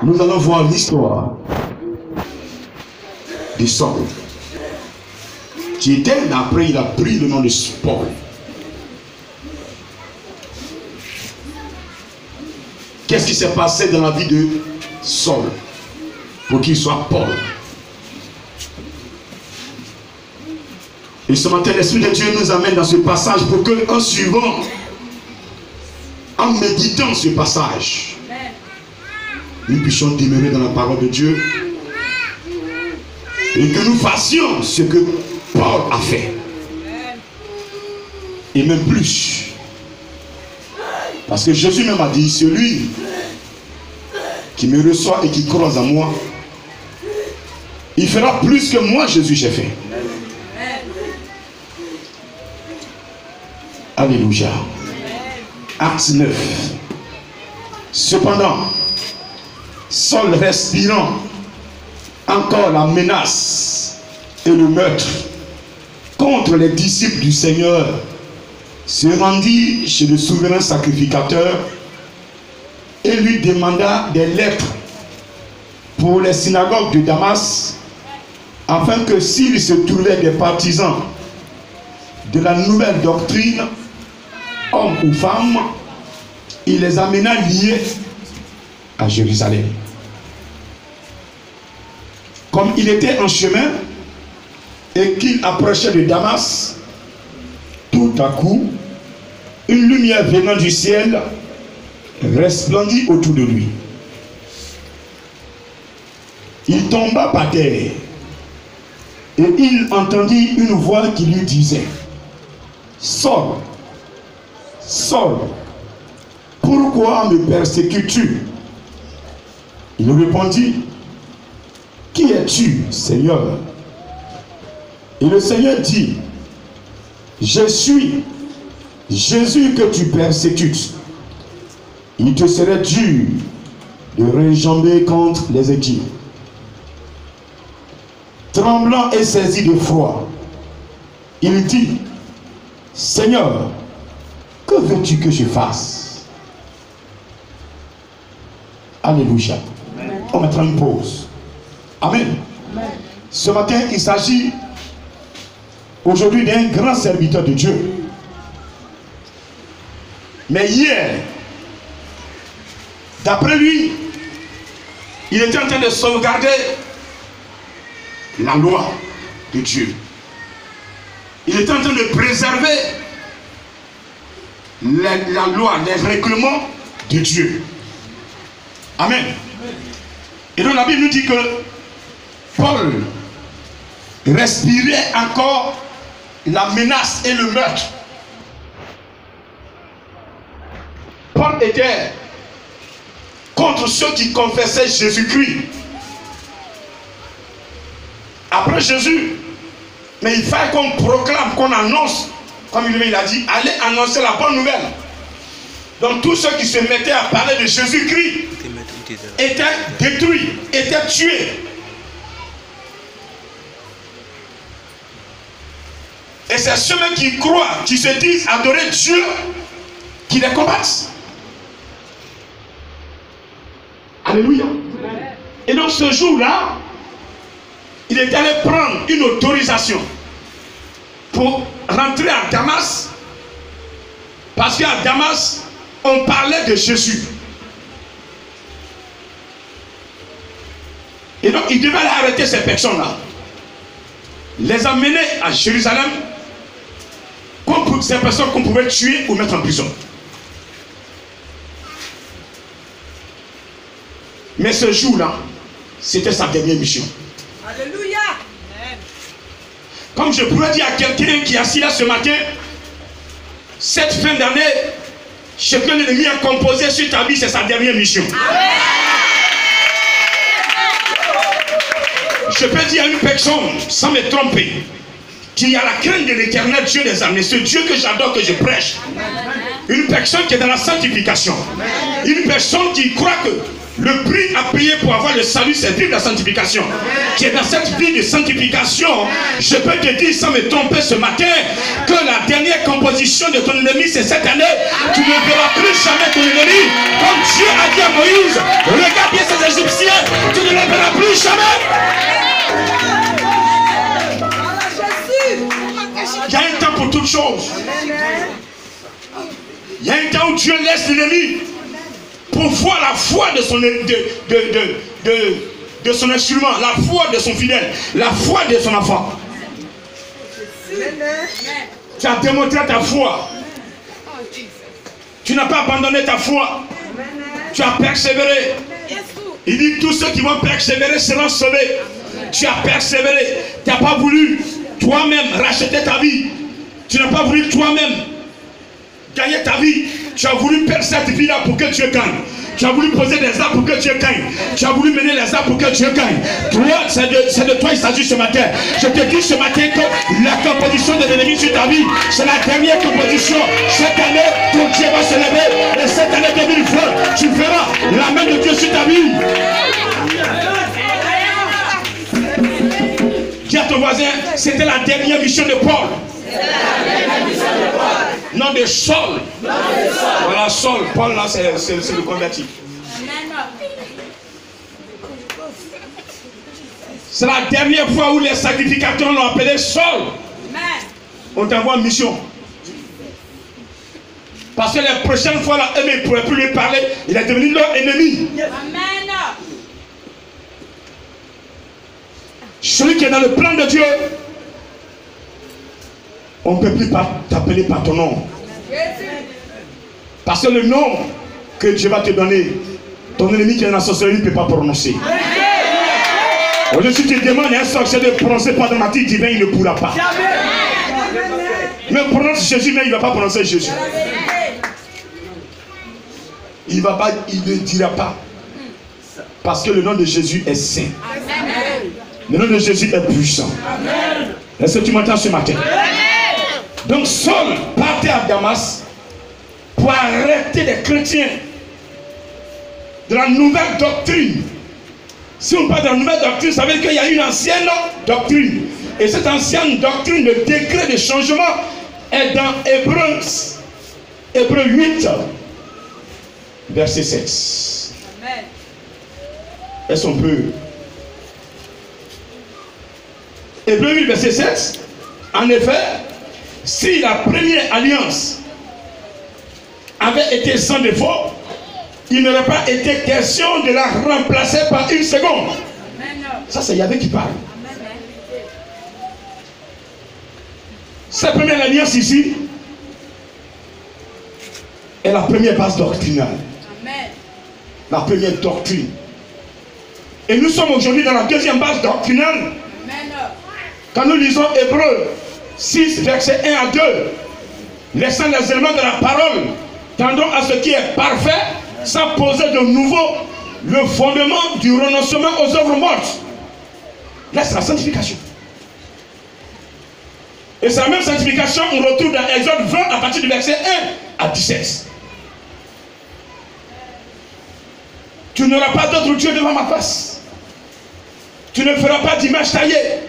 nous allons voir l'histoire de Saul, qui était, après il a pris le nom de Paul. Qu'est-ce qui s'est passé dans la vie de Saul pour qu'il soit Paul? Et ce matin, l'Esprit de Dieu nous amène dans ce passage pour que, en suivant, en méditant ce passage, nous puissions demeurer dans la parole de Dieu et que nous fassions ce que Paul a fait. Et même plus. Parce que Jésus même a dit, celui qui me reçoit et qui croit en moi, il fera plus que moi, Jésus, j'ai fait. Alléluia. Acte 9. Cependant, Saul respirant encore la menace et le meurtre contre les disciples du Seigneur, se rendit chez le souverain sacrificateur et lui demanda des lettres pour les synagogues de Damas, afin que s'il se trouvait des partisans de la nouvelle doctrine, hommes ou femmes, il les amena liés à Jérusalem. Comme il était en chemin et qu'il approchait de Damas, tout à coup, une lumière venant du ciel resplendit autour de lui. Il tomba par terre et il entendit une voix qui lui disait: Saul, Saul, pourquoi me persécutes-tu? Il répondit: Qui es-tu, Seigneur? Et le Seigneur dit: Je suis Jésus que tu persécutes. Il te serait dur de réjamber contre les équipes. Tremblant et saisi de froid, il dit: Seigneur, que veux-tu que je fasse? Alléluia. On mettra une pause. Amen. Amen. Ce matin, il s'agit aujourd'hui d'un grand serviteur de Dieu. Mais hier, d'après lui, il était en train de sauvegarder la loi de Dieu. Il était en train de préserver la loi, les règlements de Dieu. Amen. Et donc la Bible nous dit que Paul respirait encore la menace et le meurtre. Paul était contre ceux qui confessaient Jésus-Christ. Après Jésus, mais il fallait qu'on proclame, qu'on annonce, comme il a dit, allez annoncer la bonne nouvelle. Donc tous ceux qui se mettaient à parler de Jésus-Christ étaient détruits, étaient tués. Et c'est ceux-là qui croient, qui se disent adorer Dieu, qui les combattent. Alléluia. Et donc ce jour-là, il est allé prendre une autorisation pour rentrer à Damas, parce qu'à Damas, on parlait de Jésus. Et donc il devait aller arrêter ces personnes-là, les amener à Jérusalem, ces personnes qu'on pouvait tuer ou mettre en prison. Mais ce jour-là, c'était sa dernière mission. Alléluia. Comme je pourrais dire à quelqu'un qui est assis là ce matin, cette fin d'année, ce que l'ennemi a composé sur ta vie, c'est sa dernière mission. Amen. Je peux dire à une personne, sans me tromper, qu'il a la crainte de l'Éternel, Dieu des armées, ce Dieu que j'adore, que je prêche. Une personne qui est dans la sanctification. Une personne qui croit que le prix à payer pour avoir le salut, c'est vivre la sanctification. Qui est dans cette vie de sanctification, je peux te dire sans me tromper ce matin que la dernière composition de ton ennemi, c'est cette année. Tu ne verras plus jamais ton ennemi. Comme Dieu a dit à Moïse, toutes choses. Il y a un temps où Dieu laisse l'ennemi pour voir la foi de son instrument, la foi de son fidèle, la foi de son enfant. Tu as démontré ta foi. Tu n'as pas abandonné ta foi. Tu as persévéré. Il dit tous ceux qui vont persévérer seront sauvés. Tu as persévéré. Tu n'as pas voulu toi-même racheter ta vie. Tu n'as pas voulu toi-même gagner ta vie. Tu as voulu perdre cette vie-là pour que Dieu gagne. Tu as voulu poser des arbres pour que Dieu gagne. Tu as voulu mener les arbres pour que Dieu gagne. Toi, c'est de toi il s'agit ce matin. Je te dis ce matin que la composition de l'ennemi sur ta vie, c'est la dernière composition. Cette année, ton Dieu va se lever. Et cette année 2020, tu verras la main de Dieu sur ta vie. Dis à ton voisin, c'était la dernière mission de Paul. Non de Saul. Voilà, Saul. Paul là, c'est le converti. C'est la dernière fois où les sacrificateurs l'ont appelé Saul. On t'envoie en mission. Parce que la prochaine fois là, il ne pourrait plus lui parler. Il est devenu leur ennemi. Celui qui est dans le plan de Dieu, on ne peut plus t'appeler par ton nom. Parce que le nom que Dieu va te donner, ton ennemi qui est dans la sorcellerie ne peut pas prononcer. Aujourd'hui, si tu demandes à un sorcier de prononcer par le matin divin, il ne pourra pas. Mais prononce Jésus, mais il ne va pas prononcer Jésus. Il ne dira pas. Parce que le nom de Jésus est saint. Le nom de Jésus est puissant. Est-ce que tu m'entends ce matin? Donc Saul partait à Damas pour arrêter les chrétiens de la nouvelle doctrine. Si on parle de la nouvelle doctrine, ça veut dire qu'il y a une ancienne doctrine. Et cette ancienne doctrine, le décret de changement est dans Hébreux 8, verset 16. Est-ce qu'on peut? Hébreux 8, verset 16. En effet, si la première alliance avait été sans défaut, il n'aurait pas été question de la remplacer par une seconde. Ça, c'est Yahvé qui parle. Cette première alliance ici est la première base doctrinale. La première doctrine. Et nous sommes aujourd'hui dans la deuxième base doctrinale. Quand nous lisons Hébreux 6, verset 1 à 2, laissant les éléments de la parole, tendons à ce qui est parfait, sans poser de nouveau le fondement du renoncement aux œuvres mortes. Là, c'est la sanctification. Et c'est la même sanctification, on retrouve dans Exode 20 à partir du verset 1 à 17. Tu n'auras pas d'autre Dieu devant ma face. Tu ne feras pas d'image taillée.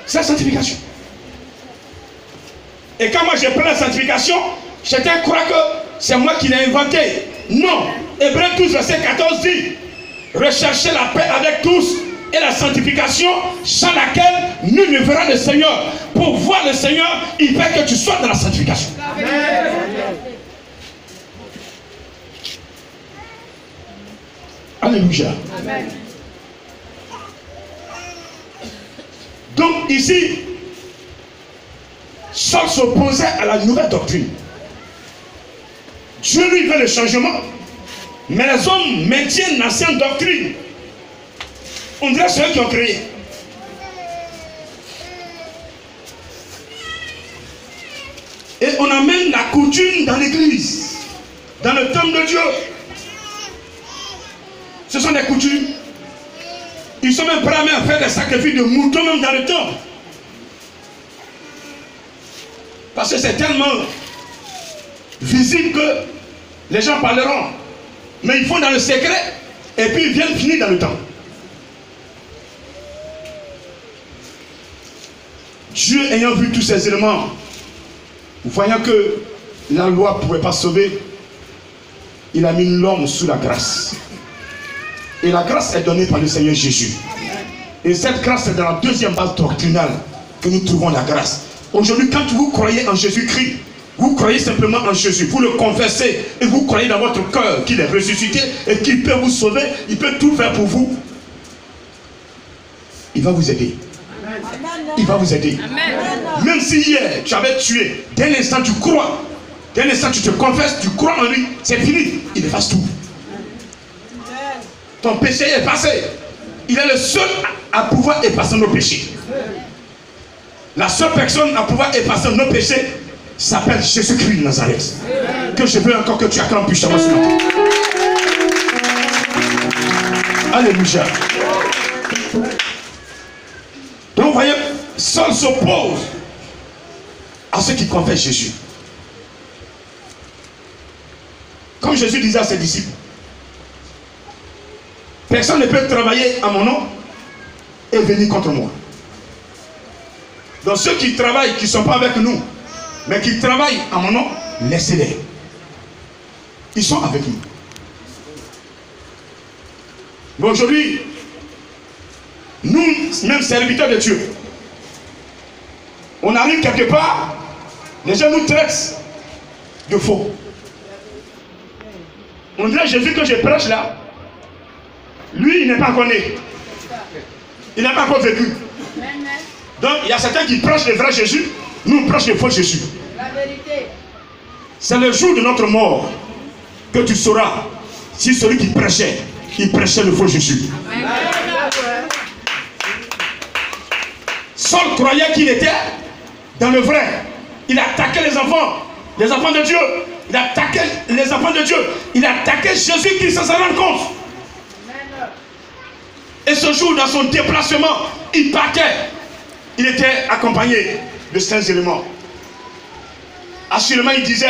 C'est la sanctification. Et quand moi je prends la sanctification, chacun croit que c'est moi qui l'ai inventé. Non. Hébreux 12, verset 14 dit: recherchez la paix avec tous et la sanctification, sans laquelle nul ne verra le Seigneur. Pour voir le Seigneur, il fait que tu sois dans la sanctification. Amen. Alléluia. Amen. Donc ici, Saul s'opposait à la nouvelle doctrine. Dieu lui veut le changement, mais les hommes maintiennent l'ancienne doctrine. On dirait ceux qui ont créé. Et on amène la coutume dans l'église, dans le temple de Dieu. Ce sont des coutumes. Ils sont même prêts à faire des sacrifices de moutons même dans le temple. Parce que c'est tellement visible que les gens parleront. Mais ils font dans le secret et puis ils viennent finir dans le temple. Dieu ayant vu tous ces éléments, voyant que la loi ne pouvait pas sauver, il a mis l'homme sous la grâce. Et la grâce est donnée par le Seigneur Jésus. Et cette grâce est dans la deuxième base doctrinale que nous trouvons la grâce. Aujourd'hui, quand vous croyez en Jésus-Christ, vous croyez simplement en Jésus, vous le confessez et vous croyez dans votre cœur qu'il est ressuscité et qu'il peut vous sauver, il peut tout faire pour vous. Il va vous aider. Il va vous aider. Même si hier tu avais tué, d'un instant tu crois, d'un instant tu te confesses, tu crois en lui, c'est fini, il efface tout. Ton péché est passé. Il est le seul à pouvoir effacer nos péchés. La seule personne à pouvoir effacer nos péchés s'appelle Jésus-Christ de Nazareth. Que je veux encore que tu acclames puissamment ce matin. Alléluia. Donc vous voyez, Saul s'oppose à ceux qui confessent Jésus. Comme Jésus disait à ses disciples, personne ne peut travailler à mon nom et venir contre moi. Donc ceux qui travaillent, qui ne sont pas avec nous, mais qui travaillent à mon nom, laissez-les. Ils sont avec nous. Mais aujourd'hui, nous, même serviteurs de Dieu, on arrive quelque part, les gens nous traitent de faux. On dirait Jésus que je prêche là, lui il n'est pas encore né. Il n'a pas encore vécu. Donc il y a certains qui prêchent le vrai Jésus, nous on prêche le faux Jésus. C'est le jour de notre mort que tu sauras si celui qui prêchait, il prêchait le faux Jésus. Saul croyait qu'il était dans le vrai. Il attaquait les enfants de Dieu. Il attaquait les enfants de Dieu. Il attaquait Jésus-Christ sans s'en rendre compte. Et ce jour, dans son déplacement, il partait. Il était accompagné de 5 éléments. Assurément, il disait,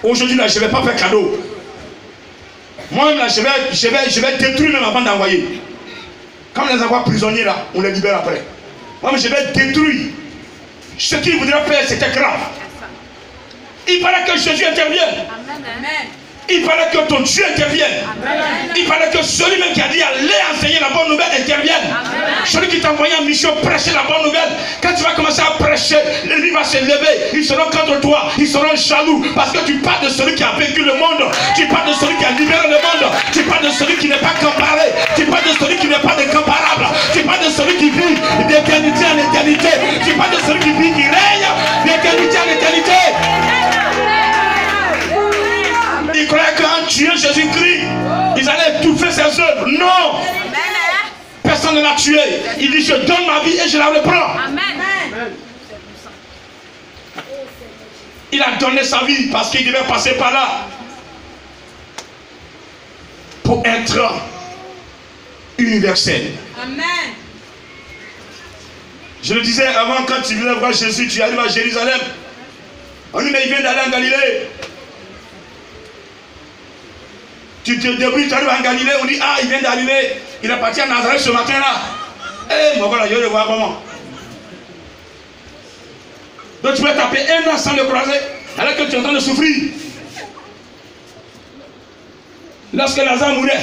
aujourd'hui, là, je ne vais pas faire cadeau. Moi-même, là, je vais détruire même avant d'envoyer. Quand on les envoie prisonniers, là, on les libère après. Moi-même, je vais détruire. Ce qu'il voudrait faire, c'était grave. Il fallait que Jésus intervienne. Amen. Il fallait que ton Dieu intervienne. Amen. Il fallait que celui-même qui a dit allez enseigner la bonne nouvelle intervienne. Amen. Celui qui t'a envoyé en mission prêcher la bonne nouvelle. Quand tu vas commencer à prêcher, lui va se lever. Ils seront contre toi. Ils seront jaloux. Parce que tu parles de celui qui a vaincu le monde. Tu parles de celui qui a libéré le monde. Tu parles de celui qui n'est pas comparé. Tu parles de celui qui n'est pas comparable. Tu parles de celui qui vit d'éternité en éternité. Tu parles de celui qui vit, qui règne d'éternité en éternité. Ils croyaient qu'en tuant Jésus-Christ, ils allaient étouffer ses œuvres. Non! Personne ne l'a tué. Il dit, je donne ma vie et je la reprends. Amen. Il a donné sa vie parce qu'il devait passer par là pour être universel. Amen. Je le disais avant, quand tu venais voir Jésus, tu arrives à Jérusalem. On dit, mais il vient d'aller en Galilée. Tu te débrouilles, tu arrives en Galilée, on dit, ah, il vient d'arriver, il est parti à Nazareth ce matin-là. Eh, mon voilà, je vais le voir comment. Donc tu peux taper 1 an sans le croiser, alors que tu es en train de souffrir. Lorsque Lazare mourait,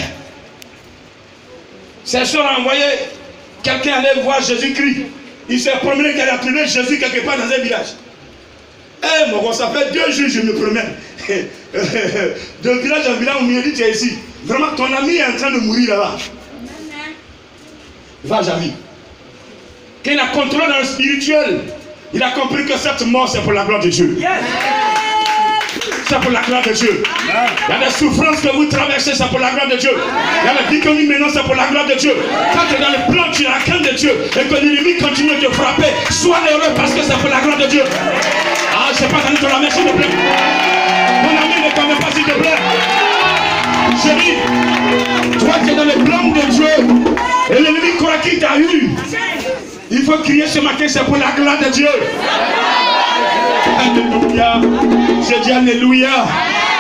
ses soeurs ont envoyé quelqu'un aller voir Jésus-Christ. Il s'est promené qu'il a trouvé Jésus quelque part dans un village. Eh, mon gars, ça fait 2 jours que je me promène. De village en village, on me dit, tu es ici. Vraiment, ton ami est en train de mourir là-bas. Va jamais. Quand il a contrôlé dans le spirituel, il a compris que cette mort, c'est pour la gloire de Dieu. Yes. C'est pour la gloire de Dieu. Il y a des souffrances que vous traversez, c'est pour la gloire de Dieu. Il y a des vies que nous menons, c'est pour la gloire de Dieu. Quand tu es dans le plan, tu es la crainte de Dieu et que l'ennemi continue de te frapper, sois heureux parce que c'est pour la gloire de Dieu. Ah, je ne sais pas donner ton amen, s'il te plaît. Mon ami, ne t'en pas, s'il te plaît. Chérie, toi qui es dans le plan de Dieu et l'ennemi croit qu'il t'a eu. Il faut crier ce matin, c'est pour la gloire de Dieu. Alléluia. Je dis alléluia.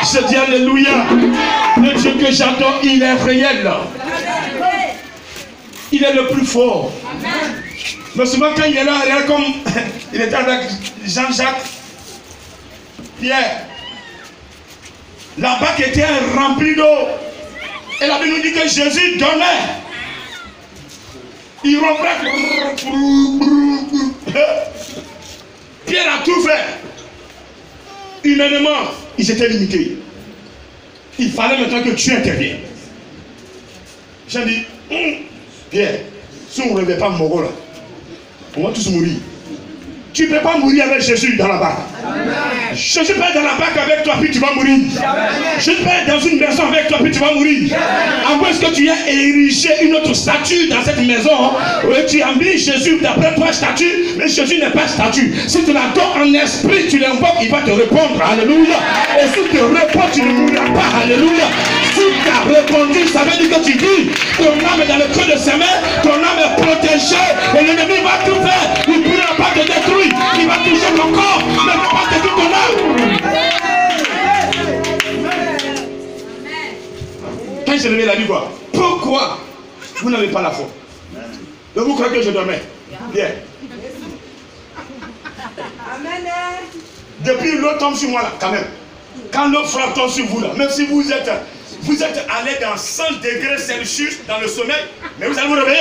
Je dis alléluia. Le Dieu que j'adore, il est réel. Il est le plus fort. Mais souvent quand il est là, comme il était avec Jean-Jacques, Pierre, la bac était remplie d'eau. Et la Bible nous dit que Jésus donnait. Il rompait. Pierre Pierre a tout fait. Humainement, ils étaient limités. Il fallait maintenant que tu interviennes. J'ai dit, Pierre, si on ne relève pas mon rôle, on va tous mourir. Tu ne peux pas mourir avec Jésus dans la barque. Jésus peut être dans la barque avec toi, puis tu vas mourir. Jésus peut être dans une maison avec toi, puis tu vas mourir. À moins que tu aies érigé une autre statue dans cette maison, où tu as mis Jésus d'après toi statue, mais Jésus n'est pas statue. Si tu l'adores en esprit, tu l'invoques, il va te répondre. Alléluia. Et si tu réponds, tu ne mourras pas. Alléluia. Si tu as répondu, ça veut dire que tu vis. Ton âme est dans le creux de ses mains, ton âme est protégée, et l'ennemi va tout faire. Il ne pourra pas te détruire. Il va toucher ton corps, mais ne pas détruire ton âme. Quand il s'est levé, il a dit quoi? Pourquoi vous n'avez pas la foi? Donc vous croyez que je dormais? Bien. Depuis l'eau tombe sur moi là, quand même. Quand l'eau frappe tombe sur vous là, même si vous êtes allé dans 100 degrés Celsius dans le sommeil, mais vous allez vous réveiller.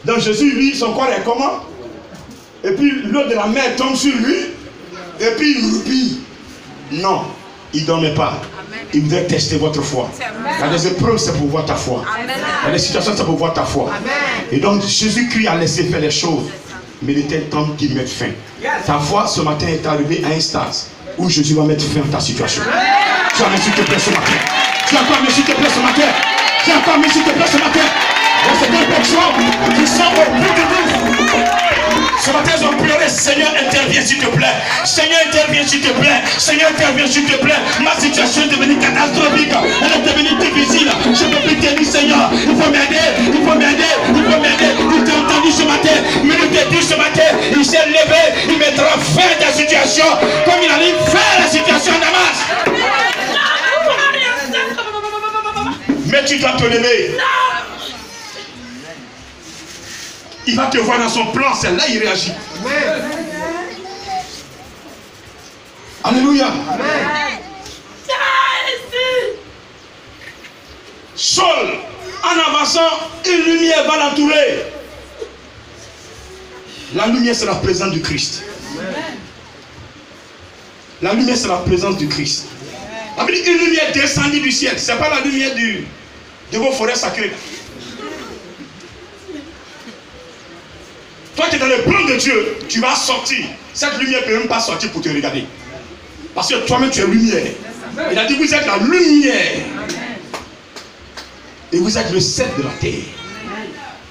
Donc Jésus, lui, son corps est comment? Et puis l'eau de la mer tombe sur lui, et puis il roupille. Non, il ne dormait pas. Il voudrait tester votre foi. Il y a des épreuves, c'est pour voir ta foi. Il y a des situations, c'est pour voir ta foi. Et donc Jésus-Christ a laissé faire les choses. Mais il était temps qu'il mette fin. Ta foi ce matin est arrivée à un stade où Jésus va mettre fin à ta situation. Tu as mis s'il te plaît ce matin. Tu as encore mis s'il te plaît ce matin. Tu as encore mis s'il te plaît ce matin. C'est des personnes qui sont au bout du bout. Ce matin, ils ont pleuré. Seigneur, interviens s'il te plaît. Seigneur, interviens s'il te plaît. Seigneur, interviens s'il te plaît. Ma situation est devenue catastrophique. Elle est devenue difficile. Je ne peux plus te dire, Seigneur, il faut m'aider. Il faut m'aider. Il faut m'aider. Il t'a entendu ce matin. Mais il t'a dit ce matin. Il s'est levé. Il mettra fin à ta situation. Comme il allait faire la situation à Damas. Mais tu dois te lever. Il va te voir dans son plan, c'est là il réagit. Alléluia. Saul, en avançant, une lumière va l'entourer. La lumière, c'est la présence du Christ. La lumière, c'est la présence du Christ. Une lumière descendue du ciel. Ce n'est pas la lumière de vos forêts sacrées. Toi, tu es dans le plan de Dieu, tu vas sortir. Cette lumière ne peut même pas sortir pour te regarder. Parce que toi-même, tu es lumière. Il a dit, vous êtes la lumière. Et vous êtes le sel de la terre.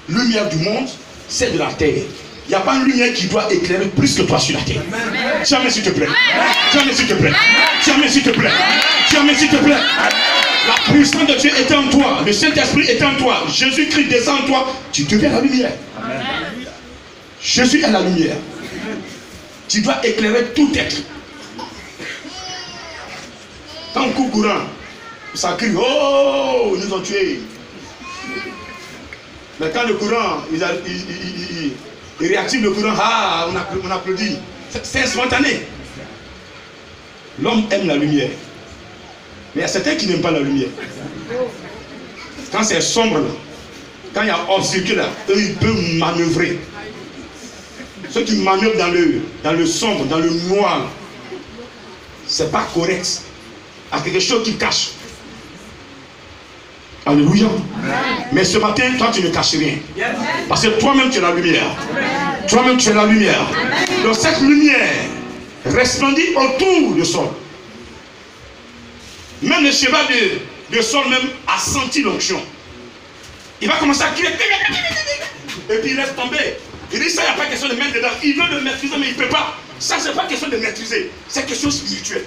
Lumière du monde, sel de la terre. Il n'y a pas une lumière qui doit éclairer plus que toi sur la terre. Jamais s'il te plaît. Jamais s'il te plaît. Jamais s'il te plaît. Jamais s'il te plaît. La puissance de Dieu est en toi. Le Saint-Esprit est en toi. Jésus-Christ descend en toi. Tu deviens la lumière. Jésus est la lumière. Tu dois éclairer tout être. Quand on coupe courant, ça crie, oh, ils nous ont tués. Mais quand le courant, il réactive le courant, ah, on applaudit. C'est spontané. L'homme aime la lumière. Mais il y a certains qui n'aiment pas la lumière. Quand c'est sombre, là, quand il y a obscurité, là, eux, ils peuvent manœuvrer. Ceux qui manœuvrent dans le sombre, dans le noir, c'est pas correct. Il y a quelque chose qui cache. Alléluia. Mais ce matin, toi, tu ne caches rien. Parce que toi-même, tu es la lumière. Toi-même, tu es la lumière. Donc cette lumière resplendit autour de Saul. Même le cheval de Saul même a senti l'onction. Il va commencer à crier. Et puis il laisse tomber. Il dit ça, il n'y a pas question de mettre dedans. Il veut le maîtriser, mais il ne peut pas. Ça, ce n'est pas question de maîtriser. C'est question spirituelle.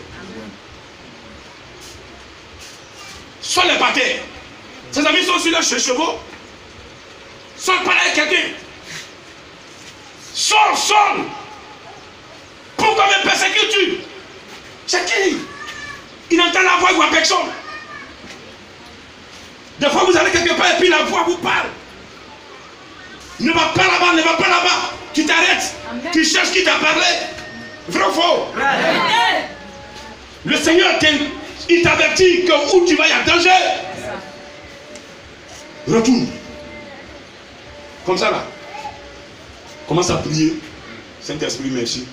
Saul est par terre. Ses amis sont sur leurs chevaux. Saul parle avec quelqu'un. Saul, pourquoi me persécutes-tu? C'est qui? Il entend la voix, il voit personne. Des fois, vous allez quelque part et puis la voix vous parle. Ne va pas là-bas, ne va pas là-bas. Tu t'arrêtes. Tu cherches qui t'a parlé. Vrai ou faux? Le Seigneur, il t'avertit que où tu vas, il y a danger. Retourne. Comme ça là. Commence à prier. Saint-Esprit, merci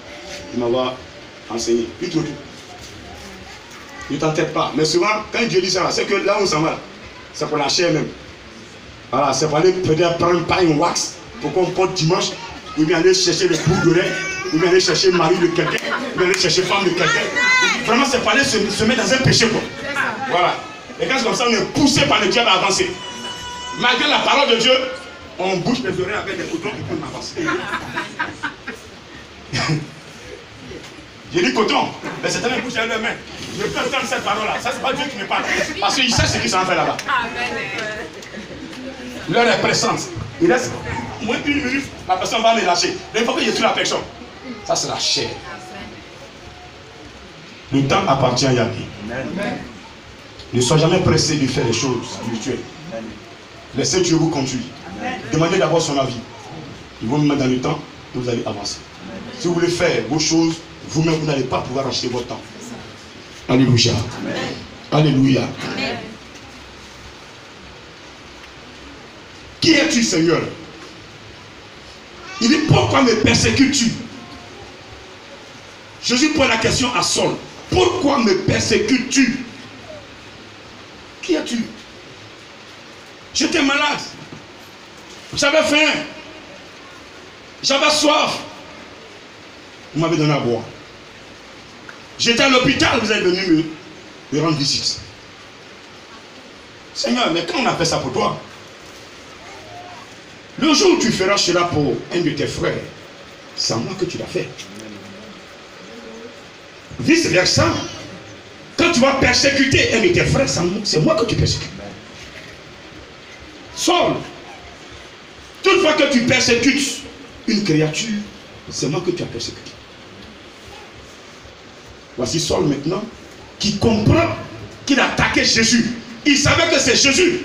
de m'avoir enseigné. Puis tout. Ne t'entête pas. Mais souvent, quand Dieu dit ça, c'est que là où on s'en va, c'est pour la chair même. Voilà, c'est pour aller peut-être prendre pas une wax pour qu'on porte dimanche, ou bien aller chercher les bouts d'oreilles, ou bien aller chercher le mari de quelqu'un, ou bien aller chercher femme de quelqu'un. Vraiment, c'est pour aller se mettre dans un péché, quoi. Voilà. Et quand c'est comme ça, on est poussé par le diable à avancer. Malgré la parole de Dieu, on bouge les oreilles avec des cotons et on avance. J'ai dit coton, mais c'est un bouche à la main. Je peux entendre cette parole-là. Ça, c'est pas Dieu qui me parle. Parce qu'il sait ce qu'il s'en fait là-bas. L'heure est pressante. Il reste moins d'une minute, la personne va me lâcher. Il faut que je tue la personne. Ça, c'est la chair. Le temps appartient à Yahvé. Ne sois jamais pressé de faire les choses spirituelles. Laissez Dieu vous conduire. Demandez d'abord son avis. Il va vous mettre dans le temps et vous allez avancer. Si vous voulez faire vos choses, vous-même, vous n'allez pas pouvoir acheter votre temps. Alléluia. Alléluia. Qui es-tu, Seigneur? Il dit, pourquoi me persécutes-tu? Jésus pose la question à Saul. Pourquoi me persécutes-tu? Qui es-tu? J'étais malade. J'avais faim. J'avais soif. Vous m'avez donné à boire. J'étais à l'hôpital, vous êtes venu me rendre visite. Seigneur, mais quand on a fait ça pour toi, le jour où tu feras cela pour un de tes frères, c'est à moi que tu l'as fait. Vice versa, quand tu vas persécuter un de tes frères, c'est moi que tu persécutes. Saul, toutefois que tu persécutes une créature, c'est moi que tu as persécuté. Voici Saul maintenant, qui comprend qu'il a attaqué Jésus. Il savait que c'est Jésus.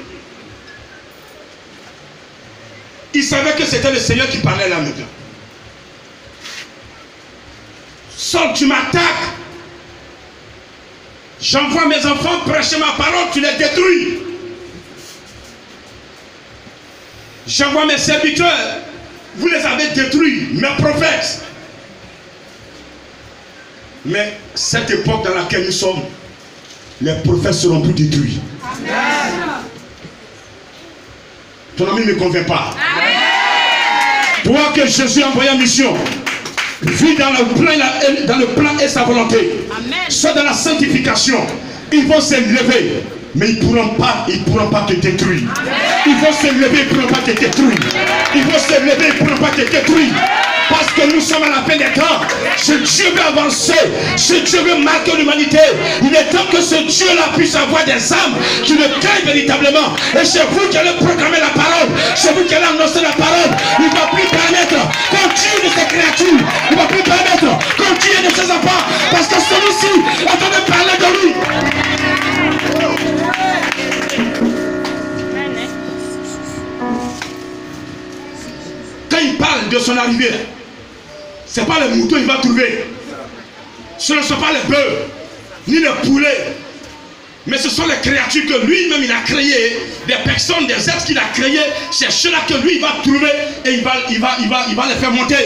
Il savait que c'était le Seigneur qui parlait là maintenant. Saul, tu m'attaques. J'envoie mes enfants prêcher ma parole, tu les détruis. J'envoie mes serviteurs, vous les avez détruits, mes prophètes. Mais cette époque dans laquelle nous sommes, les prophètes seront plus détruits. Amen. Ton ami ne me convainc pas. Amen. Toi que Jésus a envoyé en mission, vis dans le plan et sa volonté. Amen. Sois dans la sanctification. Ils vont s'élever, mais ils ne pourront pas te détruire. Amen. Ils vont s'élever, ils ne pourront pas te détruire. Ils vont s'élever, ils ne pourront pas te détruire. Parce que nous sommes à la fin des temps. Ce Dieu veut avancer. Ce Dieu veut marquer l'humanité. Il est temps que ce Dieu-là puisse avoir des âmes qui le craignent véritablement. Et c'est vous qui allez proclamer la parole. C'est vous qui allez annoncer la parole. Il ne va plus permettre qu'on tue de ses créatures. Il ne va plus permettre qu'on tue de ses enfants. Parce que celui-ci est en train de parler de lui. Quand il parle de son arrivée, ce n'est pas les moutons qu'il va trouver. Ce ne sont pas les bœufs, ni les poulets. Mais ce sont les créatures que lui-même il a créées. Des personnes, des êtres qu'il a créés. C'est ceux-là que lui il va trouver et il va les faire monter.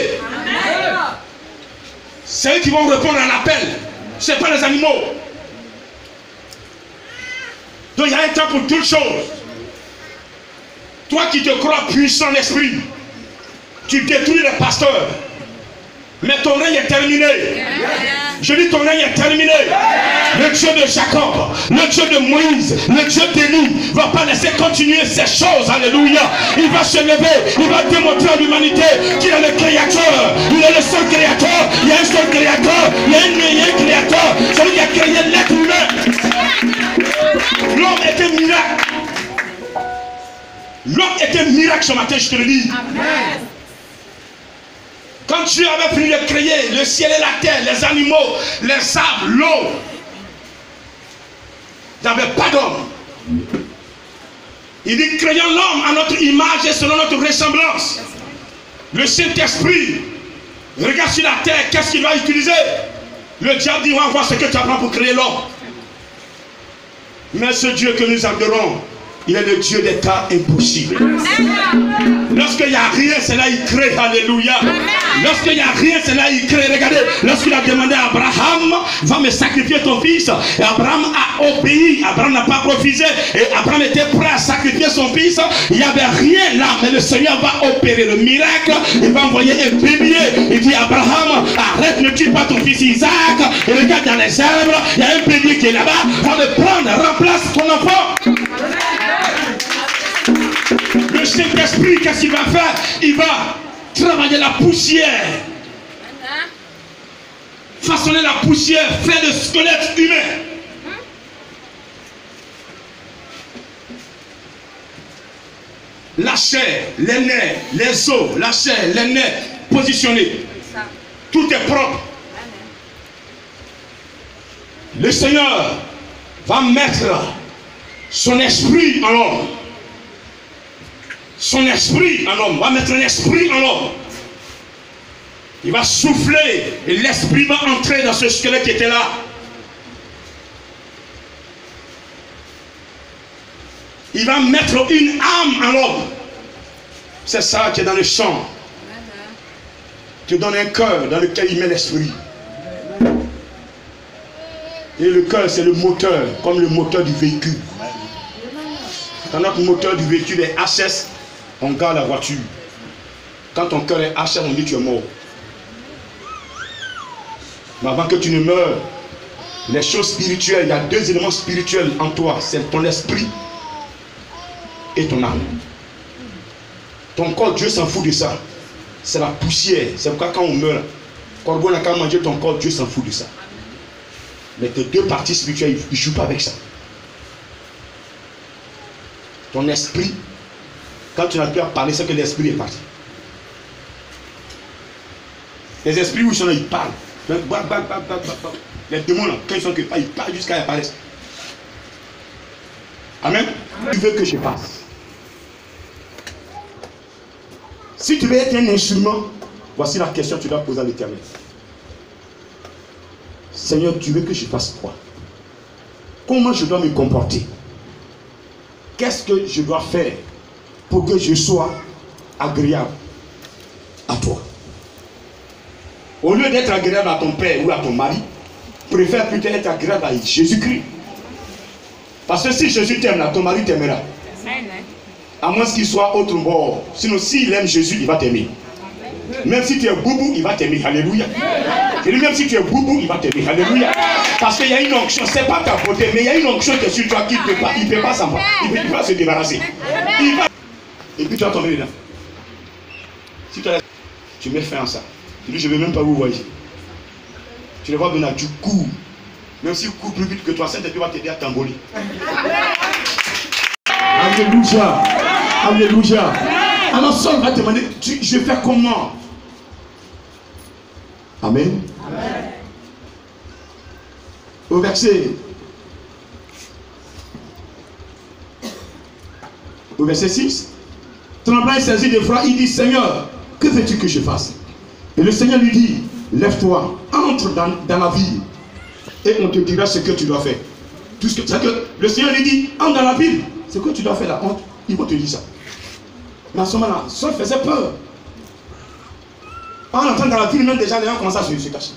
C'est eux qui vont répondre à l'appel. Ce n'est pas les animaux. Donc il y a un temps pour toutes choses. Toi qui te crois puissant d'esprit, tu détruis les pasteurs. Mais ton règne est terminé. Je dis ton règne est terminé. Le Dieu de Jacob, le Dieu de Moïse, le Dieu d'Élie ne va pas laisser continuer ces choses. Alléluia. Il va se lever. Il va démontrer à l'humanité qu'il est le créateur. Il est le seul créateur. Il y a un seul créateur. Il y a un meilleur créateur. Celui qui a créé l'être humain. L'homme était miracle. L'homme était miracle ce matin, je te le dis. Amen. Quand Dieu avait fini de créer le ciel et la terre, les animaux, les arbres, l'eau, il n'y avait pas d'homme. Il dit, créons l'homme à notre image et selon notre ressemblance. Le Saint-Esprit regarde sur la terre, qu'est-ce qu'il va utiliser? Le diable dit, on va voir ce que tu apprends pour créer l'homme. Mais ce Dieu que nous adorons, il est le Dieu des cas impossibles. Lorsqu'il n'y a rien, c'est là il crée. Alléluia. Lorsqu'il n'y a rien, c'est là il crée. Regardez, lorsqu'il a demandé à Abraham, va me sacrifier ton fils. Et Abraham a obéi. Abraham n'a pas refusé. Et Abraham était prêt à sacrifier son fils. Il n'y avait rien là. Mais le Seigneur va opérer le miracle. Il va envoyer un bélier. Il dit Abraham, arrête, ne tue pas ton fils Isaac. Et regarde dans les arbres, il y a un bélier qui est là-bas. Va le prendre, remplace ton enfant. Le Saint-Esprit, qu'est-ce qu'il va faire? Il va travailler la poussière. Façonner la poussière, faire le squelette humain. La chair, les nerfs, les os, la chair, les nerfs, positionnés. Tout est propre. Le Seigneur va mettre son esprit en l'homme. Son esprit en l'homme. Va mettre un esprit en l'homme. Il va souffler et l'esprit va entrer dans ce squelette qui était là. Il va mettre une âme en l'homme. C'est ça qui est dans le chant. Tu donnes un cœur dans lequel il met l'esprit. Et le cœur, c'est le moteur, comme le moteur du véhicule. Quand notre moteur du véhicule est HS, on garde la voiture. Quand ton cœur est HS, on dit que tu es mort. Mais avant que tu ne meures, les choses spirituelles, il y a deux éléments spirituels en toi. C'est ton esprit et ton âme. Ton corps, Dieu s'en fout de ça. C'est la poussière. C'est pourquoi quand on meurt, quand on a mangé ton corps, Dieu s'en fout de ça. Mais tes deux parties spirituelles, ils ne jouent pas avec ça. Ton esprit, quand tu n'as plus à parler, c'est que l'esprit est parti. Les esprits où ils sont là, ils parlent. Les démons là, quand ils sont quelque part, ils parlent jusqu'à qu'ils apparaissent. Amen. Tu veux que je passe. Si tu veux être un instrument, voici la question que tu dois poser à l'Éternel. Seigneur, tu veux que je fasse quoi? Comment je dois me comporter? Qu'est-ce que je dois faire pour que je sois agréable à toi? Au lieu d'être agréable à ton père ou à ton mari, préfère plutôt être agréable à Jésus-Christ. Parce que si Jésus t'aime, ton mari t'aimera. À moins qu'il soit autre bord. Sinon, s'il aime Jésus, il va t'aimer. Même si tu es boubou, il va t'aimer. Alléluia. Et lui, même si tu es boubou, il va t'aimer. Alléluia. Parce qu'il y a une onction, c'est pas ta beauté, mais il y a une onction qui est sur toi qui ne peut pas. Il ne peut pas s'en prendre. Il ne peut pas se débarrasser. Il va... Et puis tu vas tomber dedans. Si tu mets fin à ça. Tu dis, je ne vais même pas vous voir. Tu le vois maintenant, tu cours. Même s'il court plus vite que toi, Saint-Esprit va t'aider à t'envoler. Alléluia. Alléluia. Alors Saul va te demander, je vais faire comment? Amen. Amen. Au verset 6, tremblant et saisi d'effroi, il dit, Seigneur, que veux-tu que je fasse? Et le Seigneur lui dit, lève-toi, entre dans la ville, et on te dira ce que tu dois faire. Tout ce que le Seigneur lui dit, entre dans la ville, ce que tu dois faire là, ils vont te dire ça. Mais à ce moment-là, Saul faisait peur. En entrant dans la ville, même déjà, les gens commencent à se cacher.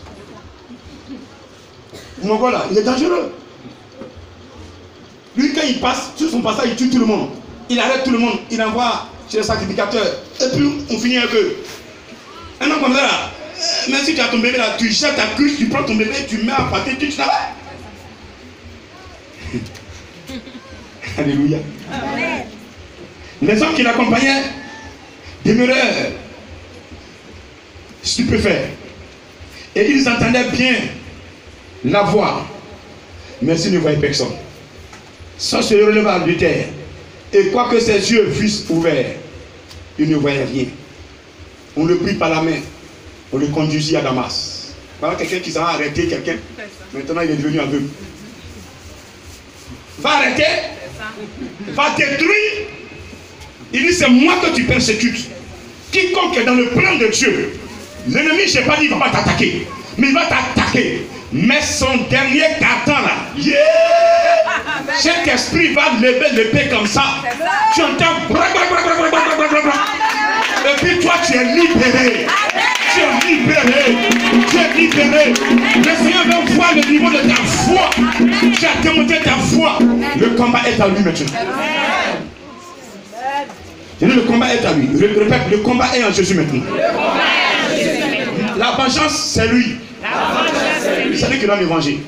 Mon gars là, il est dangereux. Lui, quand il passe, sur son passage, il tue tout le monde. Il arrête tout le monde. Il envoie chez les sacrificateurs. Et puis, on finit avec eux. Un homme comme ça là, même si tu as ton bébé là, tu jettes ta cruche, tu prends ton bébé, tu mets à pâté, tu travailles. Alléluia. Amen. Les hommes qui l'accompagnaient demeurèrent stupéfaits. Et ils entendaient bien la voix, mais ils ne voyaient personne. Ça se releva de terre. Et quoique ses yeux fussent ouverts, il ne voyait rien. On le prit par la main, on le conduisit à Damas. Voilà quelqu'un qui s'en a arrêté, quelqu'un. Maintenant il est devenu aveugle. Va arrêter, va détruire. Il dit, c'est moi que tu persécutes. Quiconque est dans le plan de Dieu, l'ennemi, je n'ai pas dit, il ne va pas t'attaquer. Mais il va t'attaquer. Mais son dernier carton là, cet esprit va lever l'épée comme ça. Tu entends, toi, tu es libéré. Tu es libéré. Tu es libéré. Le Seigneur veut voir le niveau de ta foi. Tu as démontré ta foi. Le combat est à lui maintenant. Je dis, le combat est à lui. Je répète, le combat est en Jésus maintenant. La vengeance, c'est lui. C'est lui qui doit me venger.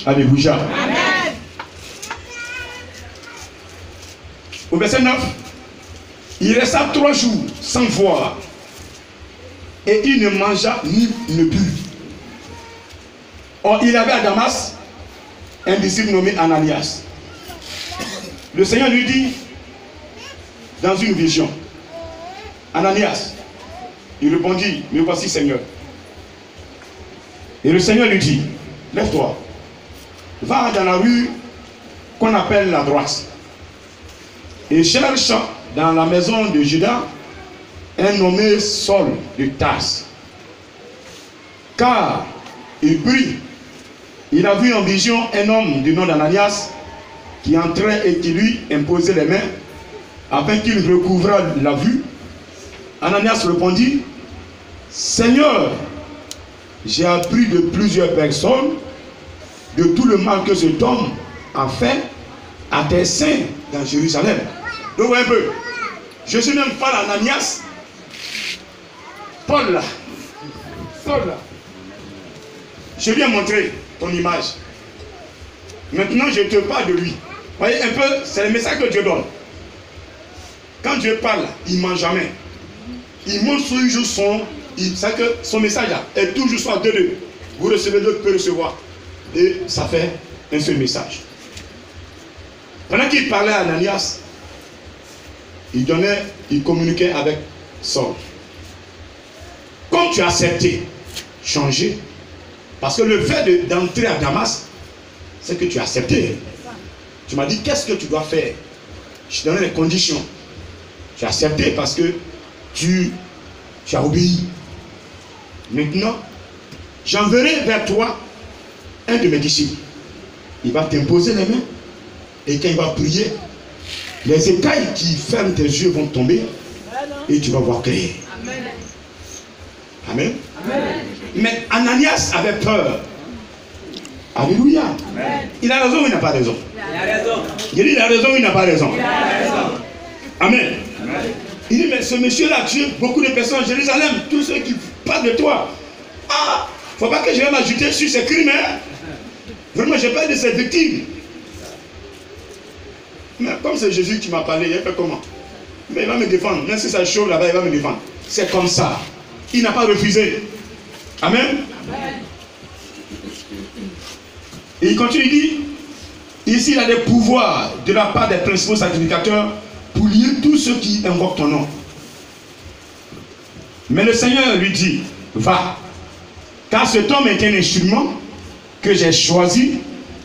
Alléluia. Au verset 9, il resta 3 jours sans voir. Et il ne mangea ni ne but. Or, il avait à Damas un disciple nommé Ananias. Le Seigneur lui dit, dans une vision, Ananias, il répondit, me voici Seigneur. Et le Seigneur lui dit, lève-toi, va dans la rue qu'on appelle la droite, et cherche dans la maison de Judas un nommé Saul de Tarse. Car il prie, il a vu en vision un homme du nom d'Ananias qui entrait et qui lui imposait les mains afin qu'il recouvrât la vue. Ananias répondit, Seigneur, j'ai appris de plusieurs personnes de tout le mal que cet homme a fait à tes saints dans Jérusalem. Donc un peu, je suis même pas Ananias, Paul là, Saul là. Je lui ai montré ton image. Maintenant je te parle de lui. Vous voyez un peu, c'est le message que Dieu donne. Quand Dieu parle, il ne ment jamais. Il montre toujours son message là est toujours soit de deux. Vous recevez, l'autre peut recevoir. Et ça fait un seul message. Pendant qu'il parlait à Ananias, il communiquait avec Saul. Comme tu as accepté changer, parce que le fait d'entrer à Damas, c'est que tu as accepté. Tu m'as dit, qu'est-ce que tu dois faire? Je te donnais les conditions. Tu as accepté parce que tu as obéi. Maintenant, j'enverrai vers toi un de mes disciples. Il va t'imposer les mains. Et quand il va prier, les écailles qui ferment tes yeux vont tomber. Et tu vas voir clair. Amen. Amen. Mais Ananias avait peur. Alléluia. Amen. Il a raison ou il n'a pas raison? Il a raison. Il dit, il a raison ou il n'a pas raison? Il a raison. Amen. Amen. Il dit, mais ce monsieur-là tue beaucoup de personnes à Jérusalem. Tous ceux qui parlent de toi. Ah, il ne faut pas que je vais m'ajouter sur ces crimes. Hein? Vraiment, je parle de ces victimes. Mais comme c'est Jésus qui m'a parlé, il fait comment? Mais il va me défendre. Même si ça chaud là-bas, il va me défendre. C'est comme ça. Il n'a pas refusé. Amen. Amen. Et il continue, il dit, ici il a des pouvoirs de la part des principaux sacrificateurs pour lier tous ceux qui invoquent ton nom. Mais le Seigneur lui dit, va, car cet homme est un instrument que j'ai choisi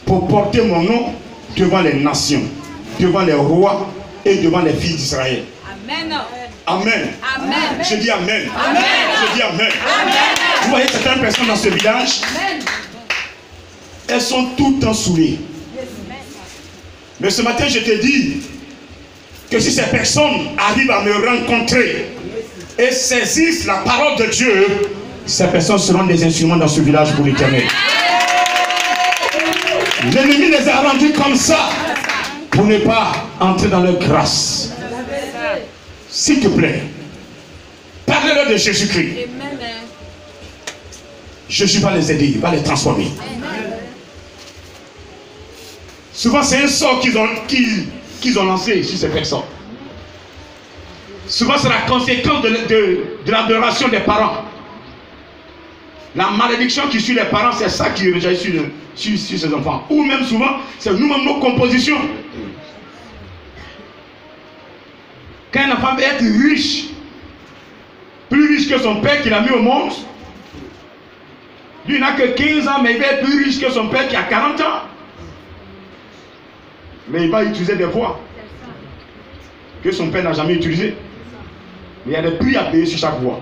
pour porter mon nom devant les nations, devant les rois et devant les filles d'Israël. Amen. Amen. Amen. Je dis amen. Amen. Je dis amen. Amen. Vous voyez certaines personnes dans ce village, elles sont tout le temps saoulées. Mais ce matin, je te dis que si ces personnes arrivent à me rencontrer et saisissent la parole de Dieu, ces personnes seront des instruments dans ce village pour l'éternel. L'ennemi les a rendus comme ça pour ne pas entrer dans leur grâce. S'il te plaît, parle-leur de Jésus-Christ. Jésus va les aider, il va les transformer. Souvent, c'est un sort qu'ils ont lancé sur ces personnes. Souvent, c'est la conséquence de l'adoration des parents. La malédiction qui suit les parents, c'est ça qui rejaillit sur ces enfants. Ou même souvent, c'est nous-mêmes nos compositions. Quand un enfant veut être riche, plus riche que son père qu'il a mis au monde, lui n'a que 15 ans, mais il va être plus riche que son père qui a 40 ans. Mais il va utiliser des voies que son père n'a jamais utilisées. Mais il y a des prix à payer sur chaque voie.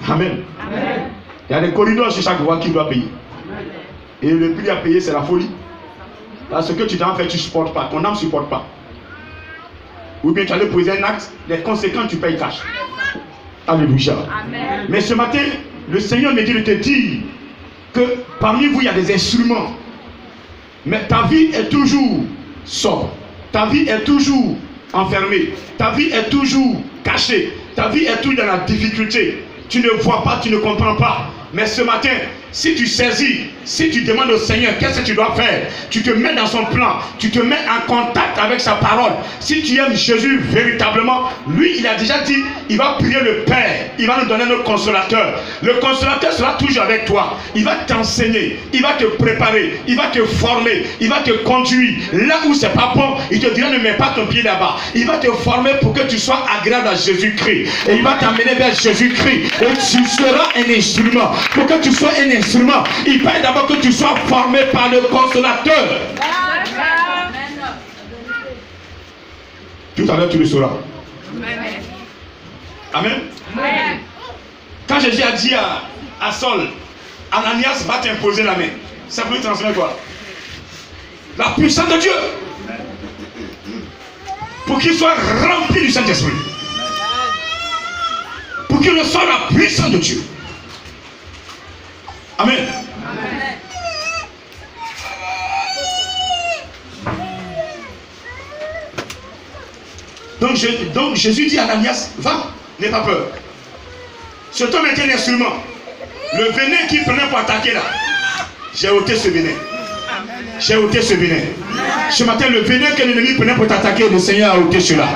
Amen. Amen. Il y a des corridors sur chaque voie qu'il doit payer. Et le prix à payer, c'est la folie. Parce que tu t'en fais, tu ne supportes pas. Ton âme ne supporte pas. ou bien tu allais poser un acte, les conséquences, tu payes cash. Alléluia. Amen. Mais ce matin, le Seigneur me dit de te dire que parmi vous, il y a des instruments. Mais ta vie est toujours sobre. Ta vie est toujours enfermée. Ta vie est toujours cachée. Ta vie est toujours dans la difficulté. Tu ne vois pas, tu ne comprends pas. Mais ce matin, si tu saisis, si tu demandes au Seigneur qu'est-ce que tu dois faire, tu te mets dans son plan, tu te mets en contact avec sa parole. Si tu aimes Jésus véritablement, lui il a déjà dit, il va prier le Père, il va nous donner notre consolateur. Le consolateur sera toujours avec toi. Il va t'enseigner, il va te préparer, il va te former, il va te conduire. Là où c'est pas bon, il te dira ne mets pas ton pied là-bas. Il va te former pour que tu sois agréable à Jésus-Christ. Et il va t'amener vers Jésus-Christ. Et tu seras un instrument. Pour que tu sois un instrument, il fallait d'abord que tu sois formé par le consolateur. Tout à l'heure tu le sauras. Amen. Quand Jésus a dit à Saul, Ananias va t'imposer la main, ça peut transmettre quoi? La puissance de Dieu. Pour qu'il soit rempli du Saint-Esprit. Pour qu'il reçoive la puissance de Dieu. Amen. Amen. Donc Jésus dit à Ananias, va, n'aie pas peur. Cet homme était un instrument. Le venin qu'il prenait pour attaquer là, j'ai ôté ce venin. J'ai ôté ce venin. Ce matin, le venin que l'ennemi prenait pour t'attaquer, le Seigneur a ôté cela.